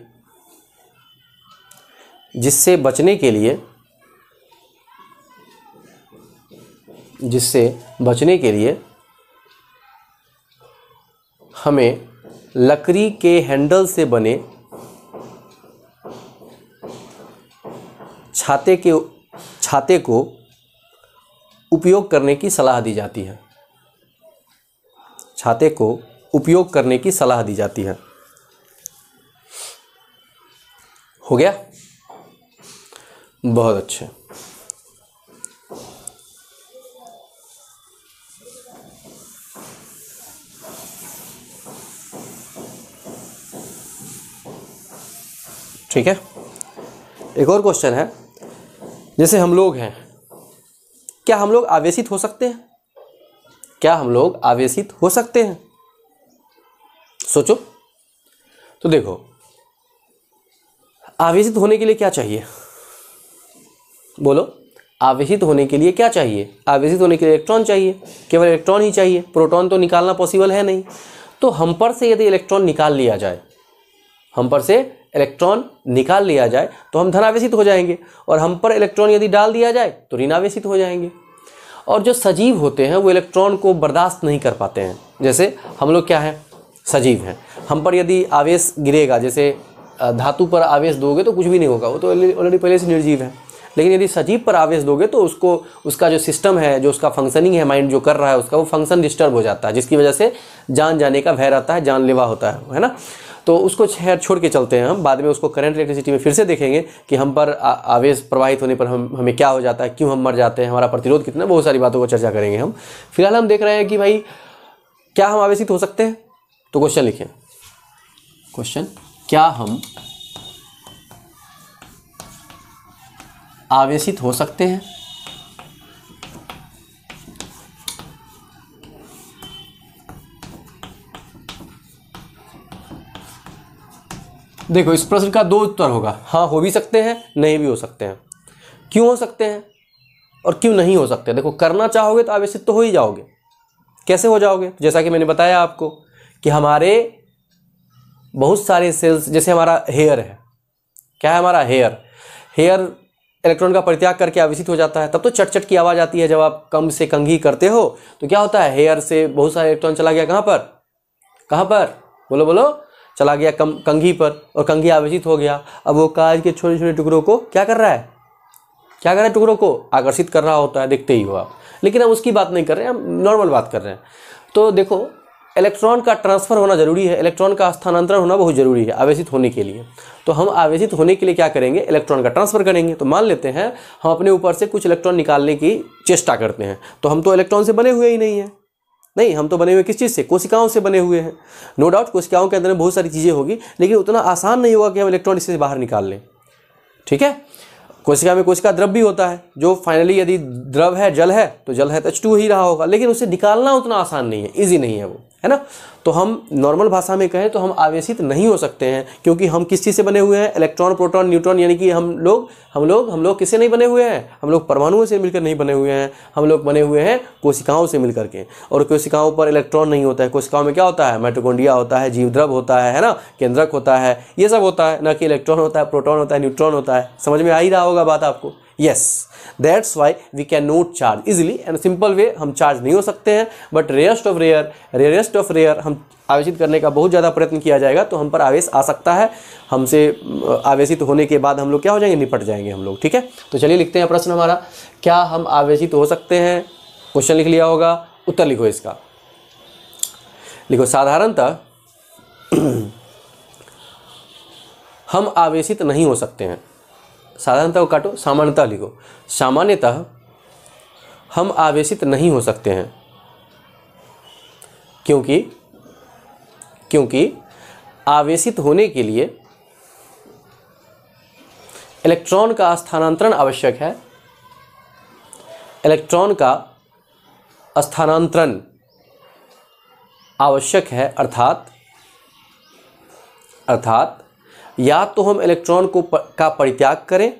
हमें लकड़ी के हैंडल से बने छाते को उपयोग करने की सलाह दी जाती है, छाते को उपयोग करने की सलाह दी जाती है। हो गया, बहुत अच्छे। ठीक है, एक और क्वेश्चन है, जैसे हम लोग हैं, क्या हम लोग आवेशित हो सकते हैं? क्या हम लोग आवेशित हो सकते हैं? सोचो। तो देखो, आवेशित होने के लिए क्या चाहिए? बोलो, आवेशित होने के लिए क्या चाहिए? आवेशित होने के लिए इलेक्ट्रॉन चाहिए, केवल इलेक्ट्रॉन ही चाहिए, प्रोटॉन तो निकालना पॉसिबल है नहीं। तो हम पर से यदि इलेक्ट्रॉन निकाल लिया जाए, हम पर से इलेक्ट्रॉन निकाल लिया जाए तो हम धनावेशित हो जाएंगे, और हम पर इलेक्ट्रॉन यदि डाल दिया जाए तो ऋणावेशित हो जाएंगे। और जो सजीव होते हैं वो इलेक्ट्रॉन को बर्दाश्त नहीं कर पाते हैं। जैसे हम लोग क्या हैं, सजीव हैं, हम पर यदि आवेश गिरेगा, जैसे धातु पर आवेश दोगे तो कुछ भी नहीं होगा, वो तो ऑलरेडी पहले से निर्जीव है। लेकिन यदि सजीव पर आवेश दोगे तो उसका जो सिस्टम है, जो उसका फंक्शनिंग है, माइंड जो कर रहा है उसका, वो फंक्शन डिस्टर्ब हो जाता है, जिसकी वजह से जान जाने का भय रहता है, जानलेवा होता है ना। तो उसको छोड़ के चलते हैं हम, बाद में उसको करंट इलेक्ट्रिसिटी में फिर से देखेंगे कि हम पर आवेश प्रवाहित होने पर हमें क्या हो जाता है, क्यों हम मर जाते हैं, हमारा प्रतिरोध कितना, बहुत सारी बातों को चर्चा करेंगे हम। फिलहाल हम देख रहे हैं कि भाई क्या हम आवेशित हो सकते हैं। तो क्वेश्चन लिखें, क्वेश्चन, क्या हम आवेशित हो सकते हैं? देखो, इस प्रश्न का दो उत्तर होगा, हाँ हो भी सकते हैं, नहीं भी हो सकते हैं। क्यों हो सकते हैं और क्यों नहीं हो सकते? देखो, करना चाहोगे तो आवेशित तो हो ही जाओगे। कैसे हो जाओगे? जैसा कि मैंने बताया आपको कि हमारे बहुत सारे सेल्स, जैसे हमारा हेयर है, क्या है हमारा हेयर इलेक्ट्रॉन का परित्याग करके आवेशित हो जाता है। तब तो चट चट की आवाज़ आती है जब आप कम से कंघी करते हो, तो क्या होता है, हेयर से बहुत सारे इलेक्ट्रॉन चला गया कहाँ पर, बोलो बोलो, चला गया कंघी पर, और कंघी आवेशित हो गया। अब वो कांच के छोटे छोटे टुकड़ों को क्या कर रहा है, टुकड़ों को आकर्षित कर रहा होता है, देखते ही हो आप। लेकिन हम उसकी बात नहीं कर रहे हैं, हम नॉर्मल बात कर रहे हैं। तो देखो, इलेक्ट्रॉन का ट्रांसफ़र होना जरूरी है, इलेक्ट्रॉन का स्थानांतरण होना बहुत जरूरी है आवेशित होने के लिए। तो हम आवेशित होने के लिए क्या करेंगे, इलेक्ट्रॉन का ट्रांसफ़र करेंगे। तो मान लेते हैं हम अपने ऊपर से कुछ इलेक्ट्रॉन निकालने की चेष्टा करते हैं, तो हम तो इलेक्ट्रॉन से बने हुए ही नहीं हैं, नहीं, हम तो बने हुए किस चीज़ से? कोशिकाओं से बने हुए हैं। नो डाउट कोशिकाओं के अंदर में बहुत सारी चीज़ें होगी, लेकिन उतना आसान नहीं होगा कि हम इलेक्ट्रॉन इससे बाहर निकाल लें। ठीक है, कोशिका में कोशिका द्रव भी होता है, जो फाइनली यदि द्रव है, जल है, तो जल है तो H2 ही रहा होगा, लेकिन उसे निकालना उतना आसान नहीं है, ईजी नहीं है वो, है ना। तो हम नॉर्मल भाषा में कहें तो हम आवेशित नहीं हो सकते हैं, क्योंकि हम किस चीज़ से बने हुए हैं? इलेक्ट्रॉन, प्रोटॉन, न्यूट्रॉन, यानी कि हम लोग किससे नहीं बने हुए हैं? हम लोग परमाणुओं से मिलकर नहीं बने हुए हैं, हम लोग बने हुए हैं कोशिकाओं से मिलकर के। और कोशिकाओं पर इलेक्ट्रॉन नहीं होता है, कोशिकाओं में क्या होता है? माइटोकॉन्ड्रिया होता है, जीवद्रव होता है ना, केंद्रक होता है, ये सब होता है, ना कि इलेक्ट्रॉन होता है, प्रोटॉन होता है, न्यूट्रॉन होता है। समझ में आ ही रहा होगा बात आपको? Yes, that's why we can not charge easily and simple way. हम चार्ज नहीं हो सकते हैं, बट रेयरेस्ट ऑफ रेयर हम आवेशित करने का बहुत ज़्यादा प्रयत्न किया जाएगा तो हम पर आवेश आ सकता है। हमसे आवेशित होने के बाद हम लोग क्या हो जाएंगे? निपट जाएंगे हम लोग। ठीक है, तो चलिए लिखते हैं प्रश्न हमारा, क्या हम आवेशित हो सकते हैं? क्वेश्चन लिख लिया होगा, उत्तर लिखो इसका। लिखो, साधारणतः हम आवेशित नहीं हो सकते हैं। साधारणतः को काटो, सामान्यतः लिखो। सामान्यतः हम आवेशित नहीं हो सकते हैं, क्योंकि आवेशित होने के लिए इलेक्ट्रॉन का स्थानांतरण आवश्यक है। इलेक्ट्रॉन का स्थानांतरण आवश्यक है, अर्थात या तो हम इलेक्ट्रॉन का परित्याग करें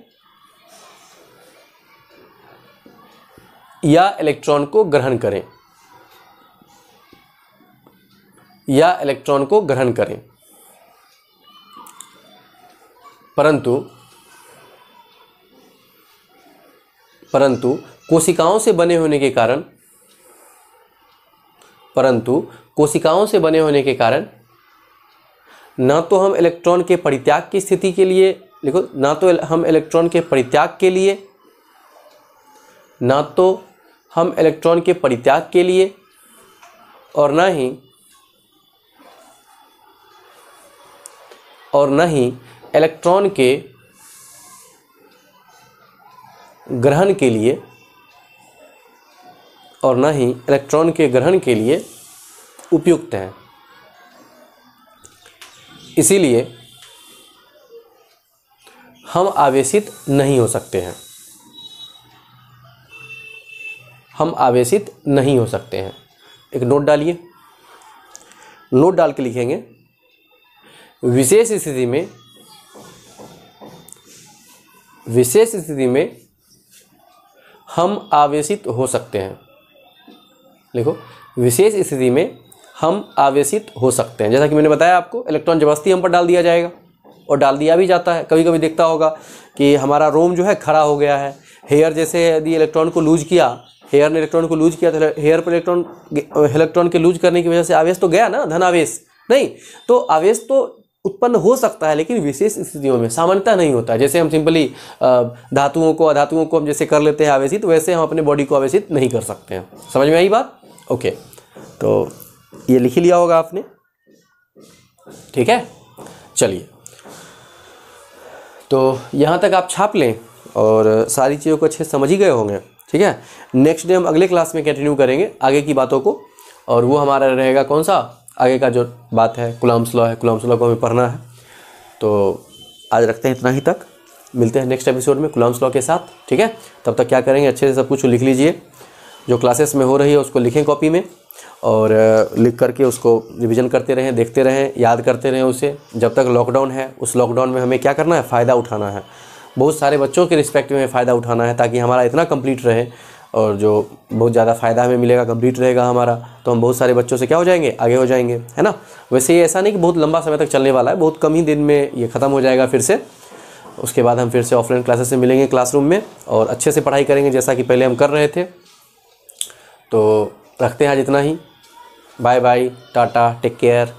या इलेक्ट्रॉन को ग्रहण करें, परंतु कोशिकाओं से बने होने के कारण ना तो हम इलेक्ट्रॉन के परित्याग की स्थिति के लिए, लिखो, ना तो हम इलेक्ट्रॉन के परित्याग के लिए और न ही इलेक्ट्रॉन के ग्रहण के लिए उपयुक्त हैं। इसीलिए हम आवेशित नहीं हो सकते हैं। एक नोट डालिए, नोट डाल के लिखेंगे, विशेष स्थिति में हम आवेशित हो सकते हैं। लिखो, विशेष स्थिति में हम आवेशित हो सकते हैं। जैसा कि मैंने बताया आपको, इलेक्ट्रॉन जबरदस्ती हम पर डाल दिया जाएगा और डाल दिया भी जाता है। कभी कभी देखता होगा कि हमारा रोम जो है खड़ा हो गया है। हेयर जैसे यदि इलेक्ट्रॉन को लूज किया, हेयर ने इलेक्ट्रॉन को लूज किया, तो हेयर पर इलेक्ट्रॉन के लूज करने की वजह से आवेश तो गया ना, धन आवेश नहीं, तो आवेश तो उत्पन्न हो सकता है, लेकिन विशेष स्थितियों में, सामान्यतः नहीं होता है। जैसे हम सिंपली धातुओं को अधातुओं को हम जैसे कर लेते हैं आवेशित, वैसे हम अपने बॉडी को आवेशित नहीं कर सकते हैं। समझ में आई बात? ओके, तो ये लिख लिया होगा आपने। ठीक है, चलिए, तो यहाँ तक आप छाप लें और सारी चीज़ों को अच्छे से समझ ही गए होंगे। ठीक है, नेक्स्ट डे हम अगले क्लास में कंटिन्यू करेंगे आगे की बातों को, और वो हमारा रहेगा कौन सा? आगे का जो बात है कूलम्ब्स लॉ है, कूलम्ब्स लॉ को हमें पढ़ना है। तो आज रखते हैं इतना ही तक, मिलते हैं नेक्स्ट एपिसोड में कूलम्ब्स लॉ के साथ। ठीक है, तब तक क्या करेंगे, अच्छे से सब कुछ लिख लीजिए, जो क्लासेस में हो रही है उसको लिखें कॉपी में, और लिख करके उसको रिवीजन करते रहें, देखते रहें, याद करते रहें उसे। जब तक लॉकडाउन है, उस लॉकडाउन में हमें क्या करना है? फ़ायदा उठाना है, बहुत सारे बच्चों के रिस्पेक्ट में फ़ायदा उठाना है, ताकि हमारा इतना कंप्लीट रहे, और जो बहुत ज़्यादा फ़ायदा हमें मिलेगा, कंप्लीट रहेगा हमारा, तो हम बहुत सारे बच्चों से क्या हो जाएंगे? आगे हो जाएंगे, है ना। वैसे ये ऐसा नहीं कि बहुत लंबा समय तक चलने वाला है, बहुत कम ही दिन में ये ख़त्म हो जाएगा फिर से। उसके बाद हम फिर से ऑफलाइन क्लासेस से मिलेंगे क्लासरूम में, और अच्छे से पढ़ाई करेंगे जैसा कि पहले हम कर रहे थे। तो रखते हैं आज इतना ही। बाय बाय, टाटा, टेक केयर।